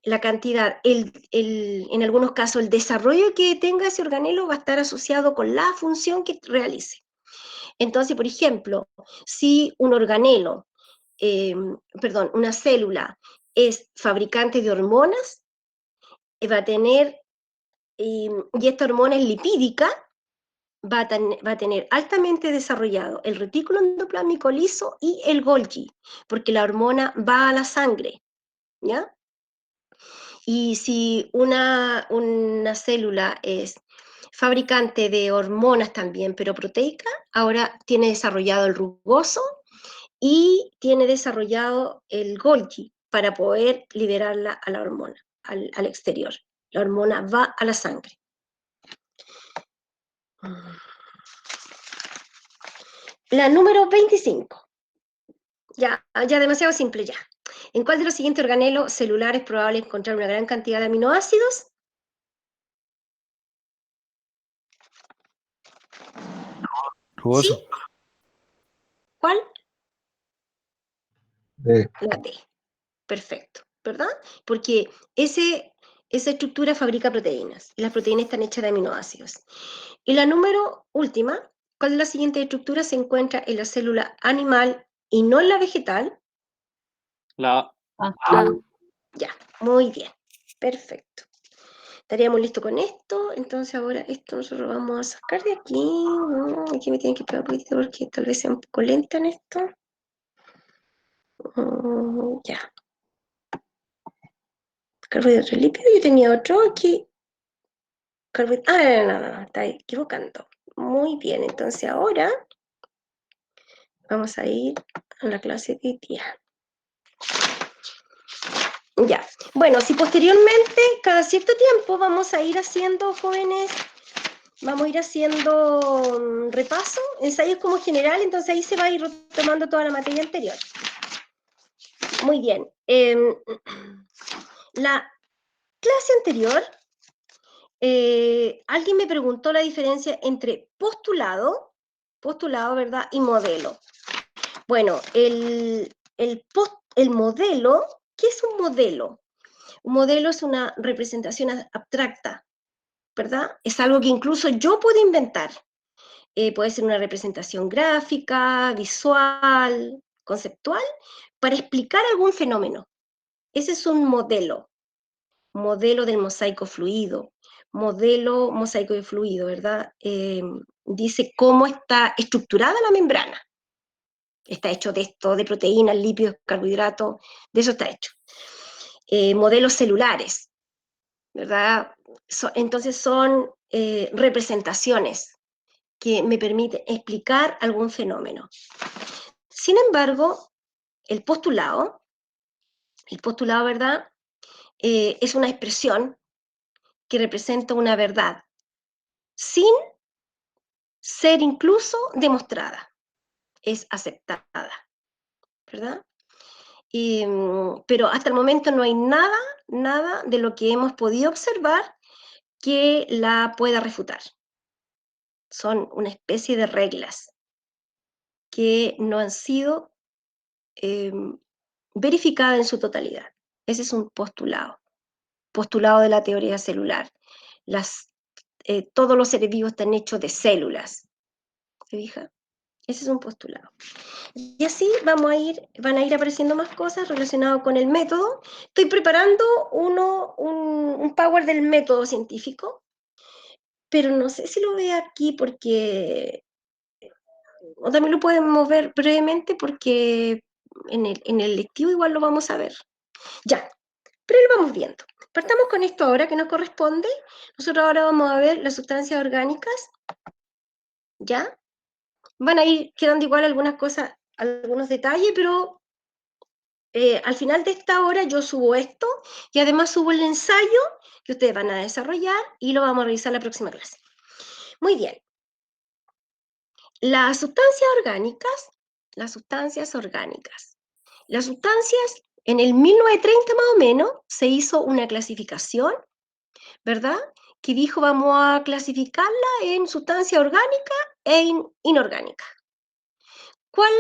la cantidad, en algunos casos el desarrollo que tenga ese organelo va a estar asociado con la función que realice. Entonces, por ejemplo, si un organelo, una célula es fabricante de hormonas, va a tener, y esta hormona es lipídica, va a tener altamente desarrollado el retículo endoplasmático liso y el Golgi, porque la hormona va a la sangre, ¿ya? Y si una célula es fabricante de hormonas también, pero proteica, ahora tiene desarrollado el rugoso y tiene desarrollado el Golgi para poder liberarla a la hormona, al exterior. La hormona va a la sangre. La número 25. Ya demasiado simple ya. ¿En cuál de los siguientes organelos celulares es probable encontrar una gran cantidad de aminoácidos? Rugoso. ¿Sí? ¿Cuál? D. La D. Perfecto, ¿verdad? Porque esa estructura fabrica proteínas y las proteínas están hechas de aminoácidos. Y la número última, ¿cuál de las siguientes estructuras se encuentra en la célula animal y no en la vegetal? La Ya, muy bien, perfecto. Estaríamos listos con esto, entonces ahora esto nosotros vamos a sacar de aquí. Aquí me tienen que esperar un poquito porque tal vez sea un poco lenta en esto. Ya. Carbohidratos lípidos, yo tenía otro aquí. No, está equivocando. Muy bien, entonces ahora vamos a ir a la clase de hoy día. Ya, bueno, si posteriormente, cada cierto tiempo, vamos a ir haciendo, jóvenes, vamos a ir haciendo repaso, ensayos como general, entonces ahí se va a ir retomando toda la materia anterior. Muy bien. La clase anterior, alguien me preguntó la diferencia entre postulado, ¿verdad? Y modelo. Bueno, el modelo, ¿qué es un modelo? Un modelo es una representación abstracta, ¿verdad? Es algo que incluso yo puedo inventar. Puede ser una representación gráfica, visual, conceptual, para explicar algún fenómeno. Ese es un modelo. Modelo del mosaico fluido. Modelo mosaico de fluido, ¿verdad? Dice cómo está estructurada la membrana. Está hecho de esto, de proteínas, lípidos, carbohidratos, de eso está hecho. Modelos celulares, ¿verdad? Entonces son representaciones que me permiten explicar algún fenómeno. Sin embargo, el postulado, ¿verdad? Es una expresión que representa una verdad sin ser incluso demostrada, es aceptada, ¿verdad? Pero hasta el momento no hay nada de lo que hemos podido observar que la pueda refutar. Son una especie de reglas que no han sido verificadas en su totalidad. Ese es un postulado. postulado de la teoría celular. Todos los seres vivos están hechos de células. ¿Se fija? Ese es un postulado. Y así van a ir apareciendo más cosas relacionadas con el método. Estoy preparando un power del método científico, pero no sé si lo ve aquí porque... O también lo podemos ver brevemente porque en el lectivo igual lo vamos a ver. Ya, pero lo vamos viendo. Partamos con esto ahora que nos corresponde. Nosotros ahora vamos a ver las sustancias orgánicas. ¿Ya? Van a ir quedando igual algunas cosas, algunos detalles, pero al final de esta hora yo subo esto y además subo el ensayo que ustedes van a desarrollar y lo vamos a revisar en la próxima clase. Muy bien. Las sustancias orgánicas, en el 1930 más o menos se hizo una clasificación, ¿verdad? Que dijo vamos a clasificarla en sustancia orgánica e inorgánica. ¿Cuál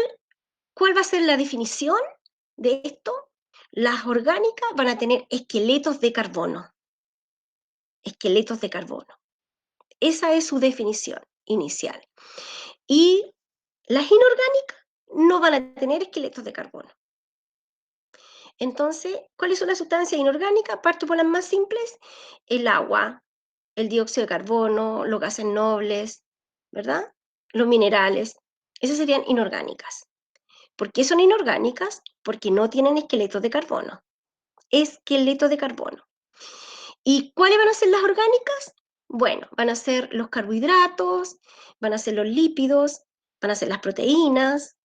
va a ser la definición de esto? Las orgánicas van a tener esqueletos de carbono. Esqueletos de carbono. Esa es su definición inicial. Y las inorgánicas no van a tener esqueletos de carbono. Entonces, ¿cuáles son las sustancias inorgánicas? Parto por las más simples. El agua, el dióxido de carbono, los gases nobles, ¿verdad? Los minerales. Esas serían inorgánicas. ¿Por qué son inorgánicas? Porque no tienen esqueletos de carbono. Esqueletos de carbono. ¿Y cuáles van a ser las orgánicas? Bueno, van a ser los carbohidratos, van a ser los lípidos, van a ser las proteínas,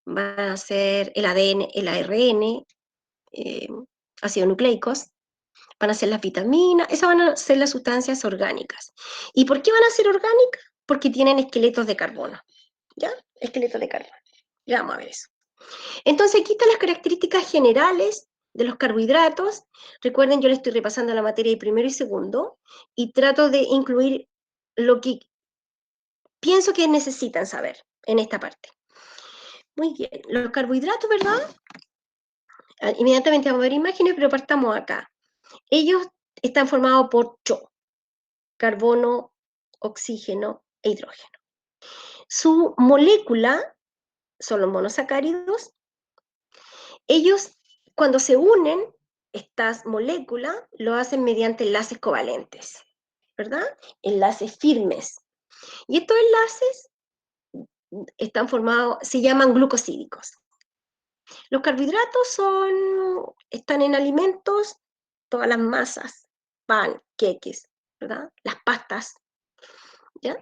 van a ser el ADN, el ARN, ácidos nucleicos, van a ser las vitaminas, esas van a ser las sustancias orgánicas. ¿Y por qué van a ser orgánicas? Porque tienen esqueletos de carbono, ¿ya? Esqueletos de carbono. Ya vamos a ver eso. Entonces, aquí están las características generales de los carbohidratos. Recuerden, yo les estoy repasando la materia de primero y segundo, y trato de incluir lo que pienso que necesitan saber en esta parte. Muy bien, los carbohidratos, ¿verdad? Inmediatamente vamos a ver imágenes, pero partamos acá. Ellos están formados por carbono, oxígeno e hidrógeno. Su molécula son los monosacáridos. Ellos, cuando se unen, estas moléculas lo hacen mediante enlaces covalentes, ¿verdad? Enlaces firmes. Y estos enlaces están formados, se llaman glucosídicos. Los carbohidratos están en alimentos, todas las masas, pan, queques, ¿verdad? Las pastas, ¿ya?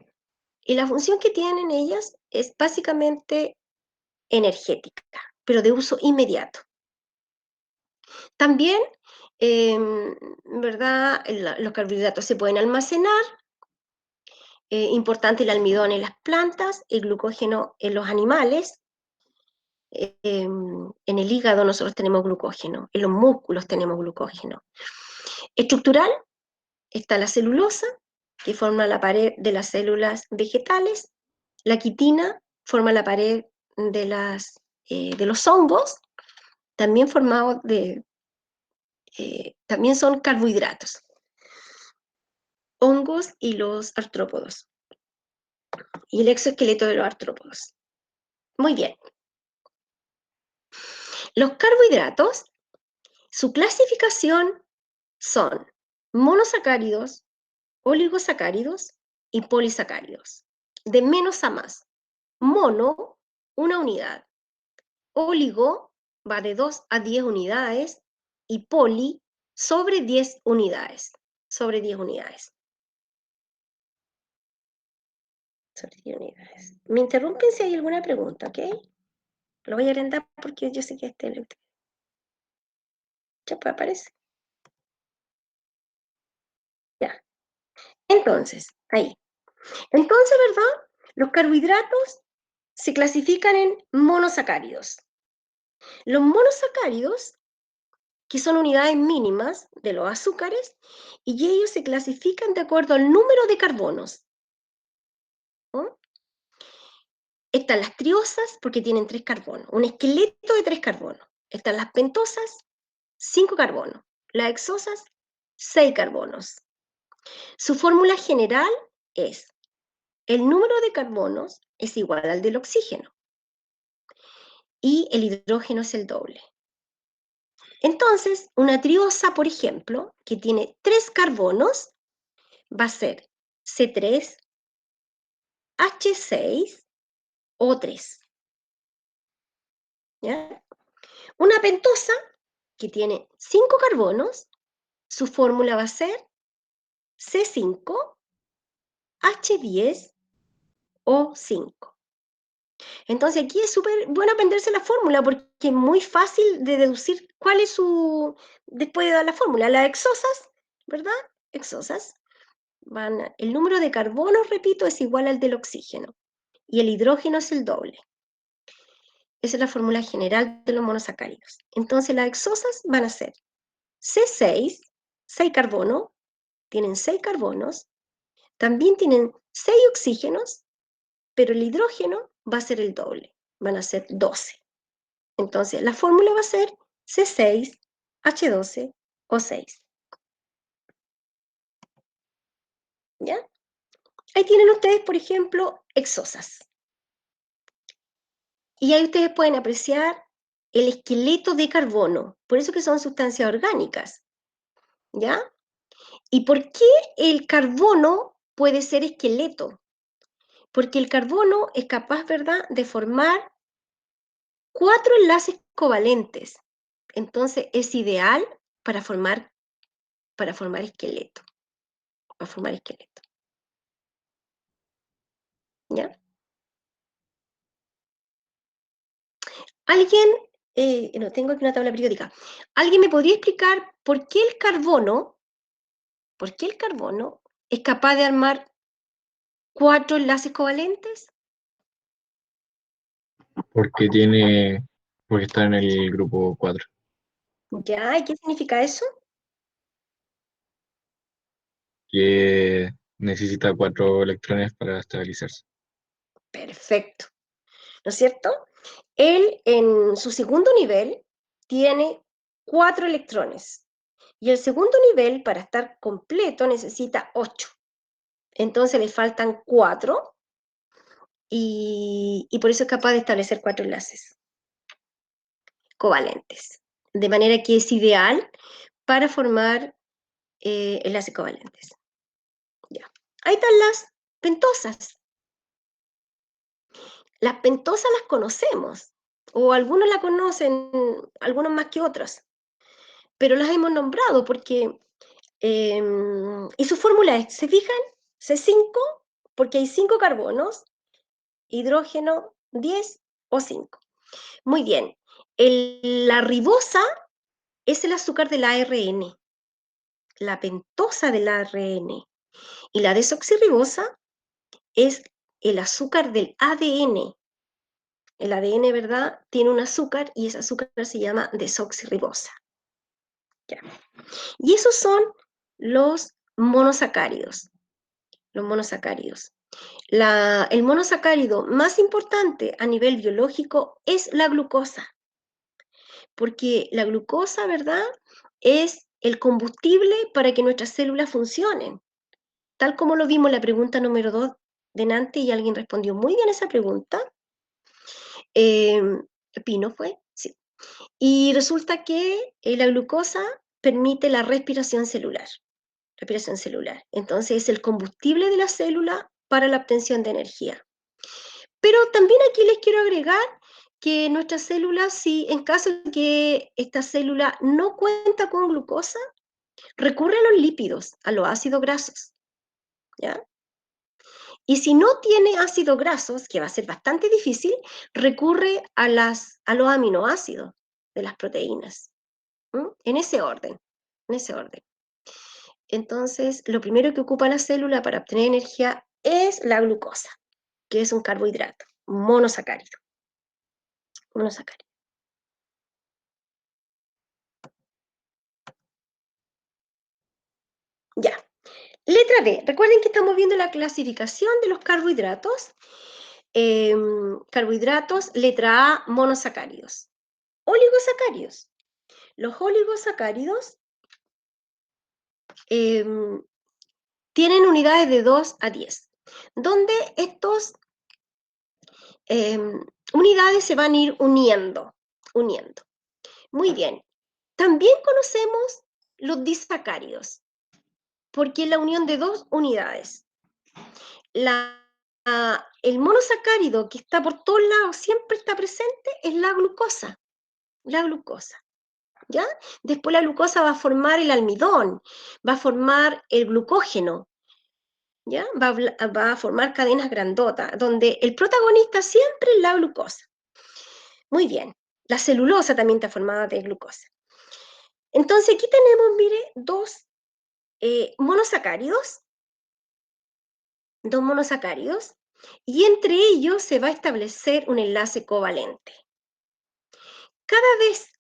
Y la función que tienen ellas es básicamente energética, pero de uso inmediato. También, ¿verdad? Los carbohidratos se pueden almacenar, importante el almidón en las plantas, el glucógeno en los animales. En el hígado nosotros tenemos glucógeno, en los músculos tenemos glucógeno. Estructural, está la celulosa, que forma la pared de las células vegetales. La quitina forma la pared de los hongos, también formados también son carbohidratos. Hongos y los artrópodos. Y el exoesqueleto de los artrópodos. Muy bien. Los carbohidratos, su clasificación son monosacáridos, oligosacáridos y polisacáridos. De menos a más. Mono, una unidad. Oligo va de 2 a 10 unidades y poli sobre 10 unidades. Sobre 10 unidades. Sobre 10 unidades. Me interrumpen si hay alguna pregunta, ¿ok? Lo voy a agrandar porque yo sé que ya pues aparece. Ya. Entonces, ahí. Entonces, ¿verdad? Los carbohidratos se clasifican en monosacáridos. Los monosacáridos, que son unidades mínimas de los azúcares, y ellos se clasifican de acuerdo al número de carbonos. ¿No? Están las triosas porque tienen 3 carbonos, un esqueleto de 3 carbonos. Están las pentosas, 5 carbonos. Las hexosas, 6 carbonos. Su fórmula general es: el número de carbonos es igual al del oxígeno y el hidrógeno es el doble. Entonces, una triosa, por ejemplo, que tiene 3 carbonos, va a ser C3, H6, O3. ¿Ya? Una pentosa que tiene 5 carbonos, su fórmula va a ser C5, H10, O5. Entonces aquí es súper bueno aprenderse la fórmula porque es muy fácil de deducir cuál es su... Después de dar la fórmula, las exosas, ¿verdad? Exosas. El número de carbonos, repito, es igual al del oxígeno y el hidrógeno es el doble. Esa es la fórmula general de los monosacáridos. Entonces las exosas van a ser C6, 6 carbonos, tienen 6 carbonos, también tienen 6 oxígenos, pero el hidrógeno va a ser el doble, van a ser 12. Entonces la fórmula va a ser C6, H12, O6. ¿Ya? Ahí tienen ustedes, por ejemplo, exosas. Y ahí ustedes pueden apreciar el esqueleto de carbono, por eso que son sustancias orgánicas. ¿Ya? ¿Y por qué el carbono puede ser esqueleto? Porque el carbono es capaz, ¿verdad?, de formar 4 enlaces covalentes. Entonces es ideal para formar esqueleto. Para formar esqueleto. ¿Ya? ¿Alguien, no tengo aquí una tabla periódica, ¿alguien me podría explicar por qué el carbono es capaz de armar 4 enlaces covalentes? Porque está en el grupo 4. ¿Ya? ¿Y qué significa eso? Que necesita 4 electrones para estabilizarse. Perfecto. ¿No es cierto? Él en su segundo nivel tiene 4 electrones. Y el segundo nivel, para estar completo, necesita 8. Entonces le faltan 4 y por eso es capaz de establecer 4 enlaces covalentes. De manera que es ideal para formar enlaces covalentes. Ya. Ahí están las pentosas. Las pentosas las conocemos, o algunos la conocen, algunos más que otros, pero las hemos nombrado porque, y su fórmula es, ¿se fijan? C5, porque hay 5 carbonos, hidrógeno 10 o 5. Muy bien, la ribosa es el azúcar del ARN, la pentosa del ARN, y la desoxirribosa es el azúcar del ADN. El ADN, ¿verdad?, tiene un azúcar y ese azúcar se llama desoxirribosa. ¿Ya? Y esos son los monosacáridos. Los monosacáridos. El monosacárido más importante a nivel biológico es la glucosa, porque la glucosa, ¿verdad?, es el combustible para que nuestras células funcionen, tal como lo vimos en la pregunta número 2 delante y alguien respondió muy bien esa pregunta. Pino fue, sí. Y resulta que la glucosa permite la respiración celular. Entonces es el combustible de la célula para la obtención de energía. Pero también aquí les quiero agregar que nuestras células, si en caso de que esta célula no cuenta con glucosa, recurre a los lípidos, a los ácidos grasos. ¿Ya? Y si no tiene ácidos grasos, que va a ser bastante difícil, recurre a los aminoácidos de las proteínas. En ese orden. Entonces, lo primero que ocupa la célula para obtener energía es la glucosa, que es un carbohidrato, monosacárido. Ya. Letra B. Recuerden que estamos viendo la clasificación de los carbohidratos. Carbohidratos, letra A, monosacáridos. Oligosacáridos. Los oligosacáridos tienen unidades de 2 a 10, donde estos unidades se van a ir uniendo. Muy bien. También conocemos los disacáridos, porque es la unión de dos unidades. El monosacárido que está por todos lados, siempre está presente, es la glucosa. La glucosa. ¿Ya? Después la glucosa va a formar el almidón, va a formar el glucógeno, ¿ya? Va a formar cadenas grandotas, donde el protagonista siempre es la glucosa. Muy bien. La celulosa también está formada de glucosa. Entonces aquí tenemos, mire, dos monosacáridos, y entre ellos se va a establecer un enlace covalente. Cada vez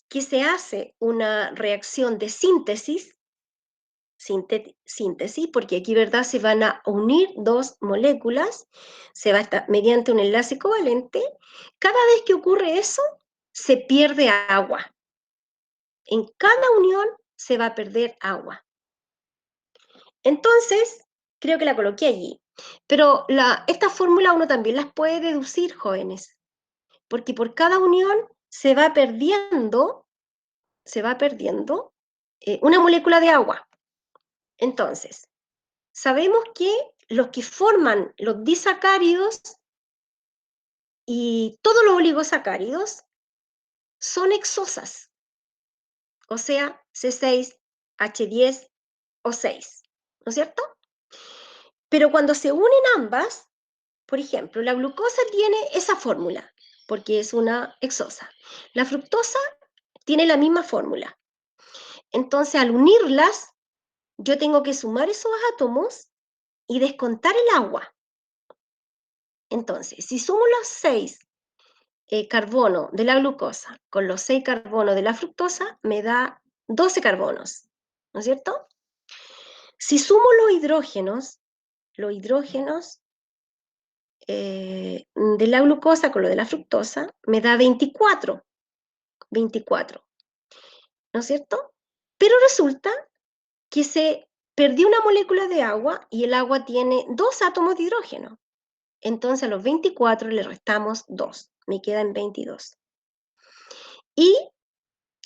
que se hace una reacción de síntesis, porque aquí, ¿verdad?, se van a unir dos moléculas, se va a estar mediante un enlace covalente, cada vez que ocurre eso, se pierde agua. En cada unión se va a perder agua. Entonces, creo que la coloqué allí. Pero esta fórmula uno también las puede deducir, jóvenes, porque por cada unión se va perdiendo una molécula de agua. Entonces, sabemos que los que forman los disacáridos y todos los oligosacáridos son hexosas, o sea, C6, H10 o 6, ¿no es cierto? Pero cuando se unen ambas, por ejemplo, la glucosa tiene esa fórmula, porque es una hexosa. La fructosa tiene la misma fórmula. Entonces, al unirlas, yo tengo que sumar esos átomos y descontar el agua. Entonces, si sumo los 6 carbonos de la glucosa con los 6 carbonos de la fructosa, me da 12 carbonos, ¿no es cierto? Si sumo los hidrógenos de la glucosa con lo de la fructosa, me da 24, ¿no es cierto? Pero resulta que se perdió una molécula de agua y el agua tiene 2 átomos de hidrógeno. Entonces a los 24 le restamos 2, me quedan 22. Y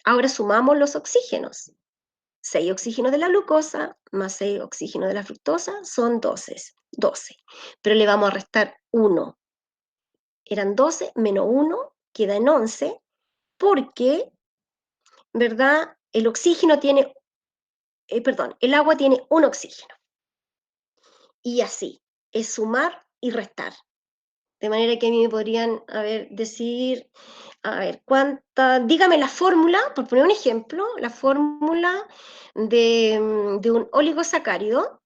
ahora sumamos los oxígenos. 6 oxígenos de la glucosa más 6 oxígenos de la fructosa son 12. Pero le vamos a restar 1. Eran 12 menos 1, queda en 11, porque, ¿verdad? El agua tiene un oxígeno. Y así, es sumar y restar. De manera que a mí me podrían, decir, dígame la fórmula, por poner un ejemplo, la fórmula de un oligosacárido,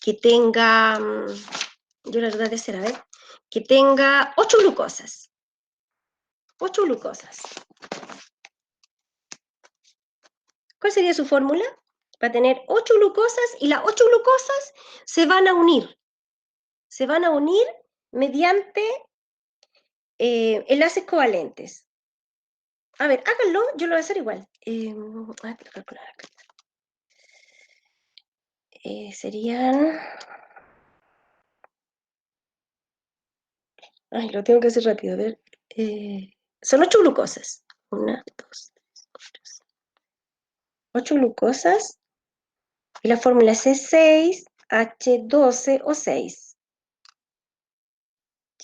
que tenga, yo la verdad desea, que tenga 8 glucosas. 8 glucosas. ¿Cuál sería su fórmula? Va a tener 8 glucosas y las 8 glucosas se van a unir. Se van a unir mediante enlaces covalentes. A ver, háganlo, yo lo voy a hacer igual. Calcular acá. Serían... Ay, lo tengo que hacer rápido, a ver. Son 8 glucosas. 1, 2, 3, 4, 5. 8 glucosas. Y la fórmula es C6, H12 o 6.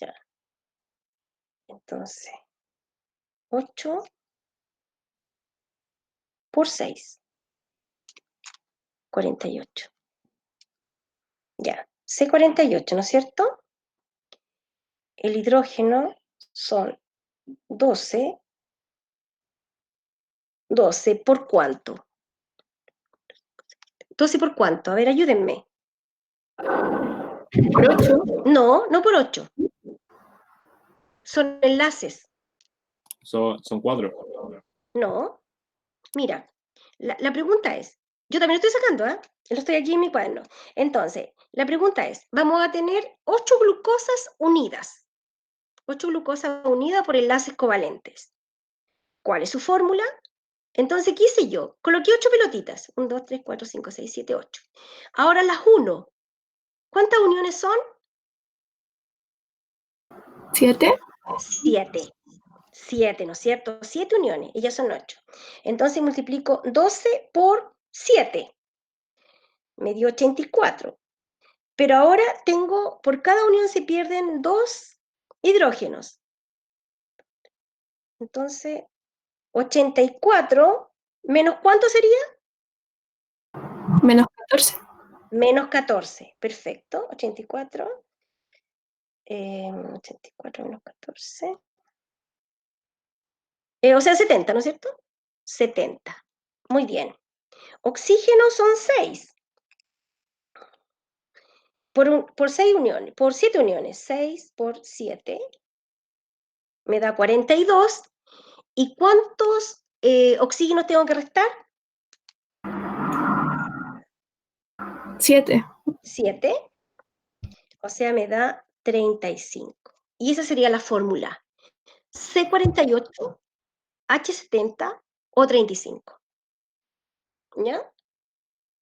Ya. Entonces, 8 por 6. 48. Ya. C48, ¿no es cierto? El hidrógeno son 12. 12 por cuánto. 12 por cuánto. A ver, ayúdenme. ¿Por 8? No, no por 8. Son enlaces. Son 4. No. Mira, la pregunta es, yo también lo estoy sacando, Lo estoy aquí en mi cuaderno. Entonces, la pregunta es, vamos a tener 8 glucosas unidas. 8 glucosas unidas por enlaces covalentes. ¿Cuál es su fórmula? Entonces, ¿qué hice yo? Coloqué 8 pelotitas. 1, 2, 3, 4, 5, 6, 7, 8. Ahora las 1. ¿Cuántas uniones son? 7. 7. 7, ¿no es cierto? 7 uniones, ellas son 8. Entonces multiplico 12 por 7. Me dio 84. Pero ahora tengo, por cada unión se pierden 2 hidrógenos. Entonces, 84 menos ¿cuánto sería? Menos 14. Menos 14. Perfecto. 84. 84 menos 14. O sea, 70, ¿no es cierto? 70. Muy bien. Oxígeno son 6. Por 6 uniones, por 7 uniones. 6 por 7 me da 42. ¿Y cuántos oxígenos tengo que restar? 7. 7. O sea, me da 35. Y esa sería la fórmula. C48, H70 o 35. ¿Ya?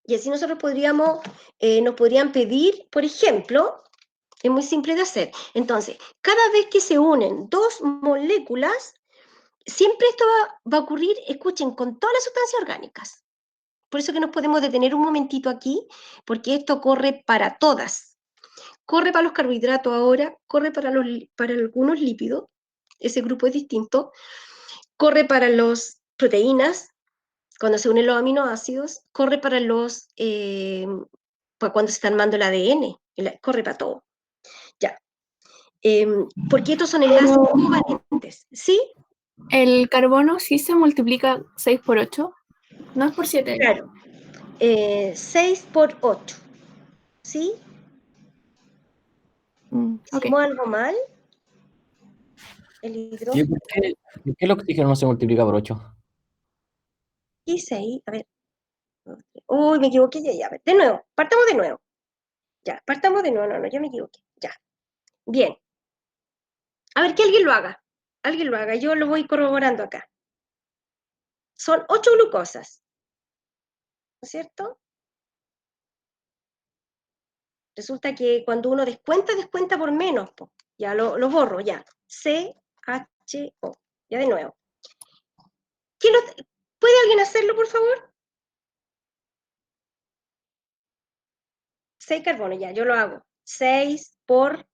Y así nosotros nos podrían pedir, por ejemplo, es muy simple de hacer. Entonces, cada vez que se unen 2 moléculas, siempre esto va a ocurrir, escuchen, con todas las sustancias orgánicas. Por eso que nos podemos detener un momentito aquí, porque esto corre para todas. Corre para los carbohidratos ahora, corre para algunos lípidos, ese grupo es distinto, corre para las proteínas, cuando se unen los aminoácidos, corre para cuando se está armando el ADN, corre para todo. Ya. Porque estos son enlaces covalentes, ¿sí? El carbono sí se multiplica 6 por 8. No es por 7. Claro. 6 por 8, ¿sí? Ok. ¿Hicimos algo mal? El hidrógeno. Sí, ¿por qué el oxígeno no se multiplica por 8? Y 6, a ver. Uy, me equivoqué ya. A ver, de nuevo, partamos de nuevo. Ya, partamos de nuevo. No, ya me equivoqué. Ya. Bien. A ver, que alguien lo haga. Alguien lo haga. Yo lo voy corroborando acá. Son 8 glucosas. ¿No es cierto? Resulta que cuando uno descuenta por menos. Ya lo borro, ya. CHO. Ya de nuevo. ¿Puede alguien hacerlo, por favor? 6 carbonos, ya, yo lo hago. 6 por...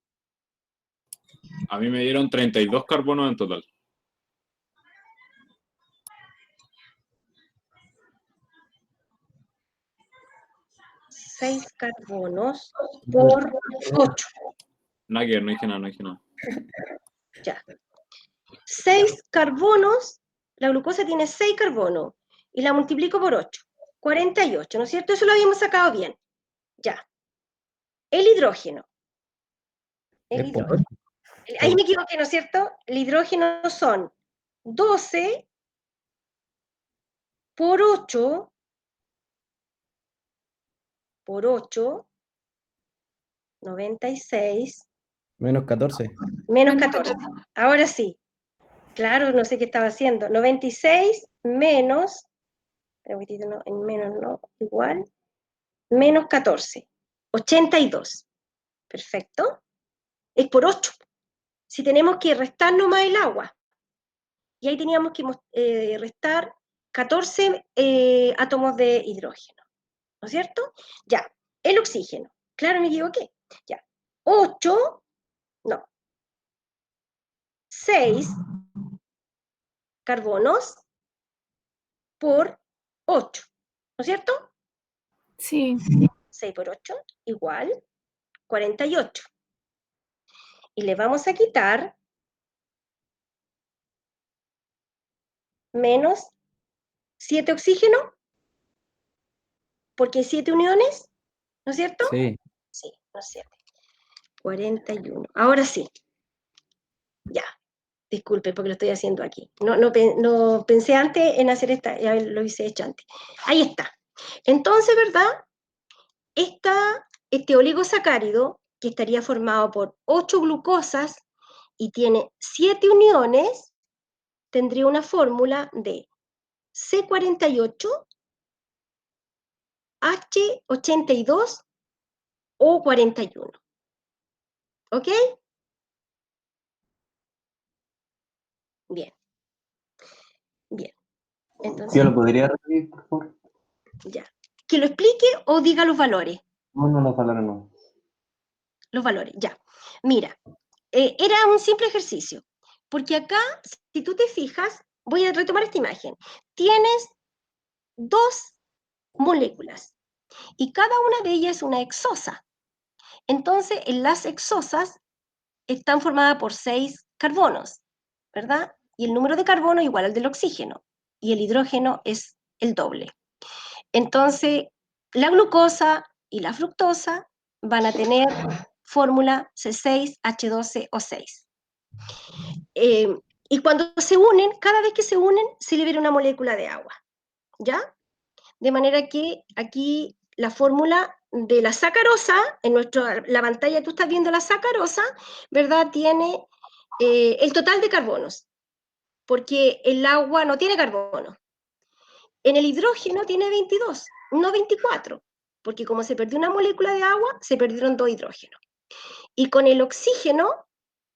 A mí me dieron 32 carbonos en total. 6 carbonos por 8. Nada que ver, no dije nada. Ya. 6 carbonos, la glucosa tiene 6 carbonos, y la multiplico por 8. 48, ¿no es cierto? Eso lo habíamos sacado bien. Ya. El hidrógeno. Ahí me equivoqué, ¿no es cierto? El hidrógeno son 12 por 8 por 8, 96. Menos 14. Menos 14. Ahora sí. Claro, no sé qué estaba haciendo. 96 menos, no, en menos no, igual, menos 14. 82. Perfecto. Es por 8. Si tenemos que restar nomás el agua. Y ahí teníamos que restar 14 átomos de hidrógeno. ¿No es cierto? Ya. El oxígeno. Claro, me equivoqué. Ya. 8, no. 6 carbonos por 8. ¿No es cierto? Sí. 6 por 8 igual 48. Y le vamos a quitar menos 7 oxígeno, porque hay 7 uniones, ¿no es cierto? Sí. Sí, no es 7. 41. Ahora sí. Ya. Disculpe porque lo estoy haciendo aquí. No pensé antes en hacer esta, ya lo hice hecho antes. Ahí está. Entonces, ¿verdad? Este oligosacárido, que estaría formado por 8 glucosas y tiene 7 uniones, tendría una fórmula de C48, H82, O41. ¿Ok? Bien. Bien. Entonces, ¿Yo lo podría repetir, por favor? ya. ¿Que lo explique o diga los valores? No, los valores no. Los valores, ya. Mira, era un simple ejercicio, porque acá, si tú te fijas, voy a retomar esta imagen. Tienes dos moléculas y cada una de ellas es una exosa. Entonces, las exosas están formadas por 6 carbonos, ¿verdad? Y el número de carbono es igual al del oxígeno, y el hidrógeno es el doble. Entonces, la glucosa y la fructosa van a tener fórmula C6H12O6. Y cuando se unen, cada vez que se unen, se libera una molécula de agua, ¿ya? De manera que aquí la fórmula de la sacarosa, la pantalla tú estás viendo la sacarosa, ¿verdad? Tiene el total de carbonos, porque el agua no tiene carbono. En el hidrógeno tiene 22, no 24, porque como se perdió una molécula de agua, se perdieron 2 hidrógenos. Y con el oxígeno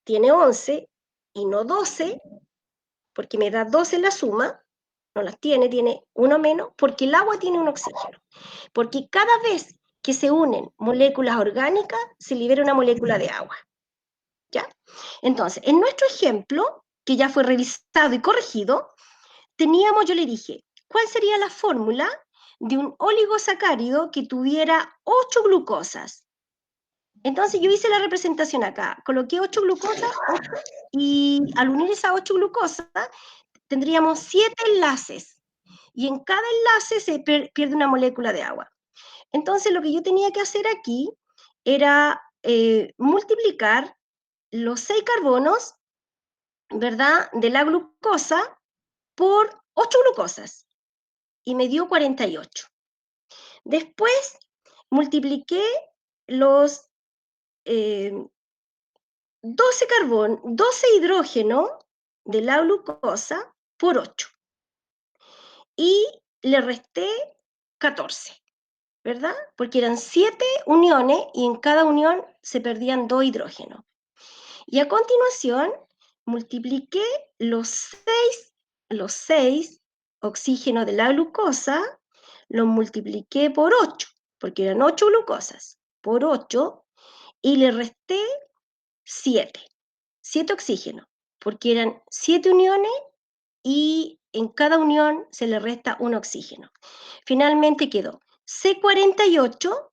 tiene 11 y no 12, porque me da 12 en la suma, no las tiene uno menos, porque el agua tiene un oxígeno. Porque cada vez que se unen moléculas orgánicas, se libera una molécula de agua. ¿Ya? Entonces, en nuestro ejemplo, que ya fue revisado y corregido, yo le dije, ¿cuál sería la fórmula de un oligosacárido que tuviera 8 glucosas? Entonces yo hice la representación acá, coloqué 8 glucosas, 8, y al unir esas 8 glucosas, tendríamos 7 enlaces, y en cada enlace se pierde una molécula de agua. Entonces lo que yo tenía que hacer aquí era multiplicar los 6 carbonos, ¿verdad?, de la glucosa por 8 glucosas, y me dio 48. Después multipliqué los 12 hidrógeno de la glucosa por 8. Y le resté 14, ¿verdad? Porque eran 7 uniones y en cada unión se perdían 2 hidrógenos. Y a continuación multipliqué los 6 oxígenos de la glucosa, los multipliqué por 8, porque eran 8 glucosas, por 8, y le resté 7 oxígenos, porque eran 7 uniones y en cada unión se le resta un oxígeno. Finalmente quedó C48,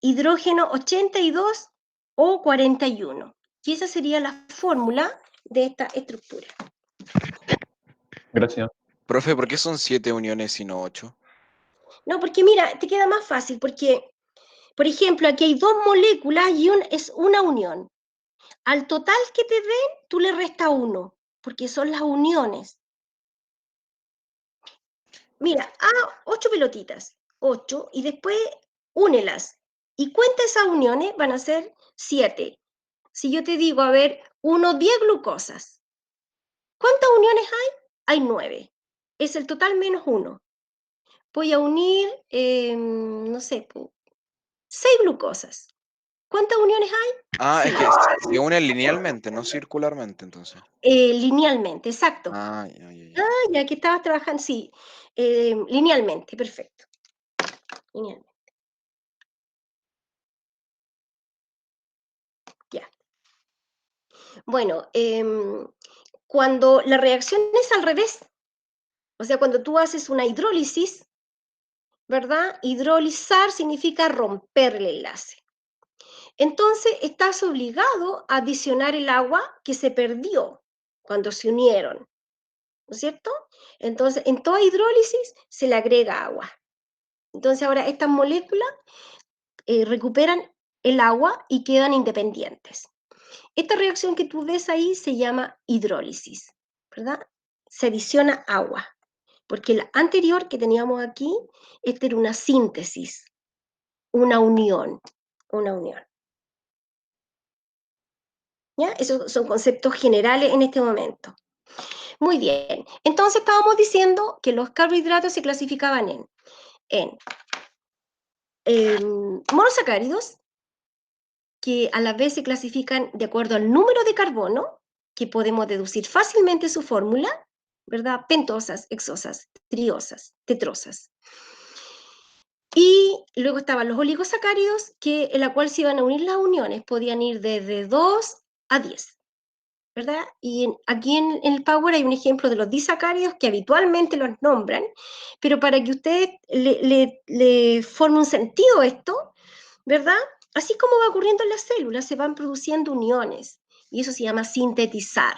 hidrógeno 82 o 41. Y esa sería la fórmula de esta estructura. Gracias. Profe, ¿por qué son 7 uniones y no 8? No, porque mira, te queda más fácil, porque, por ejemplo, aquí hay 2 moléculas y es una unión. Al total que te den, tú le restas 1, porque son las uniones. Mira, 8 pelotitas, 8, y después únelas. Y cuenta esas uniones, van a ser 7. Si yo te digo, a ver, 10 glucosas. ¿Cuántas uniones hay? Hay 9. Es el total menos 1. Voy a unir, no sé, 6 glucosas. ¿Cuántas uniones hay? Es que se unen linealmente, no circularmente, entonces. Linealmente, exacto. Ya. Ya que estabas trabajando, sí. Linealmente, perfecto. Linealmente. Ya. Bueno, cuando la reacción es al revés, o sea, cuando tú haces una hidrólisis, ¿verdad? Hidrolizar significa romper el enlace. Entonces, estás obligado a adicionar el agua que se perdió cuando se unieron, ¿no es cierto? Entonces, en toda hidrólisis se le agrega agua. Entonces, ahora estas moléculas recuperan el agua y quedan independientes. Esta reacción que tú ves ahí se llama hidrólisis, ¿verdad? Se adiciona agua, porque la anterior que teníamos aquí, esta era una síntesis, una unión. ¿Ya? Esos son conceptos generales en este momento. Muy bien. Entonces estábamos diciendo que los carbohidratos se clasificaban en monosacáridos, que a la vez se clasifican de acuerdo al número de carbono, que podemos deducir fácilmente su fórmula, ¿verdad? Pentosas, hexosas, triosas, tetrosas. Y luego estaban los oligosacáridos, en la cual se iban a unir las uniones, podían ir desde 2 a 10, ¿verdad? Y aquí en el Power hay un ejemplo de los disacáridos que habitualmente los nombran, pero para que usted le forme un sentido esto, ¿verdad? Así como va ocurriendo en las células, se van produciendo uniones, y eso se llama sintetizar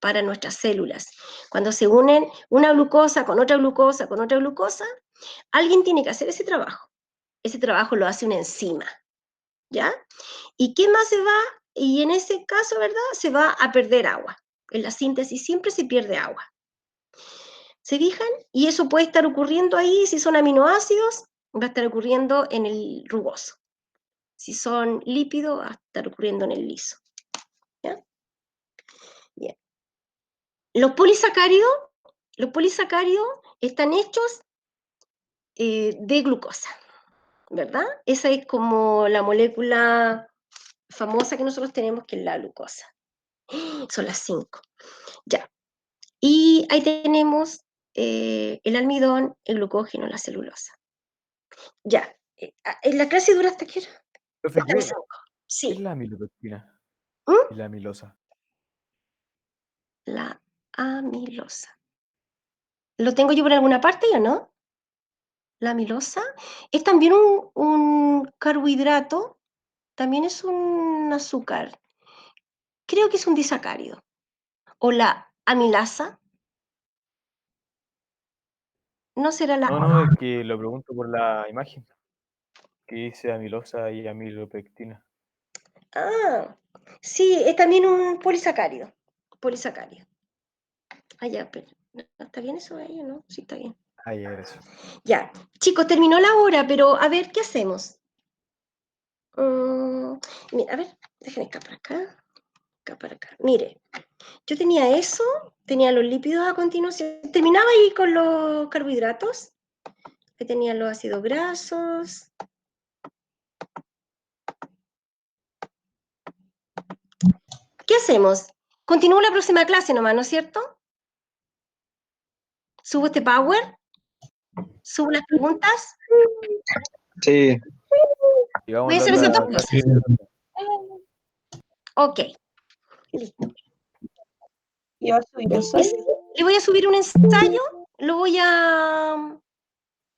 para nuestras células. Cuando se unen una glucosa con otra glucosa con otra glucosa, alguien tiene que hacer ese trabajo. Ese trabajo lo hace una enzima, ¿ya? ¿Y qué más se va? Y en ese caso, ¿verdad? Se va a perder agua. En la síntesis siempre se pierde agua. ¿Se fijan? Y eso puede estar ocurriendo ahí, si son aminoácidos, va a estar ocurriendo en el rugoso. Si son lípidos, va a estar ocurriendo en el liso. ¿Ya? Bien. Los polisacáridos están hechos de glucosa, ¿verdad? Esa es como la molécula famosa que nosotros tenemos, que es la glucosa. Son las 5. Ya. Y ahí tenemos el almidón, el glucógeno, la celulosa. Ya. ¿En la clase dura hasta qué hora? Profe, Hasta las 5. ¿qué es Sí. la amilopectina ¿Mm? y la amilosa? La amilosa. ¿Lo tengo yo por alguna parte o no? La amilosa es también un carbohidrato, también es un azúcar. Creo que es un disacárido. O la amilasa. No será la... No, es que lo pregunto por la imagen, que dice amilosa y amilopectina. Ah, sí, es también un polisacárido. Polisacárido. Ah, ya, pero ¿está bien eso ahí o no? Sí, está bien. Ay, gracias. Ya, chicos, terminó la hora, pero a ver, ¿qué hacemos? Mira, a ver, déjenme acá para acá. Mire, yo tenía eso, tenía los lípidos a continuación. Terminaba ahí con los carbohidratos. Ahí tenía los ácidos grasos. ¿Qué hacemos? Continúo la próxima clase nomás, ¿no es cierto? ¿Subo este Power? ¿Subo las preguntas? Sí. Voy a hacer esas dos cosas. Sí. Ok, listo. ¿Y va a subir eso? Le voy a subir un ensayo, lo voy a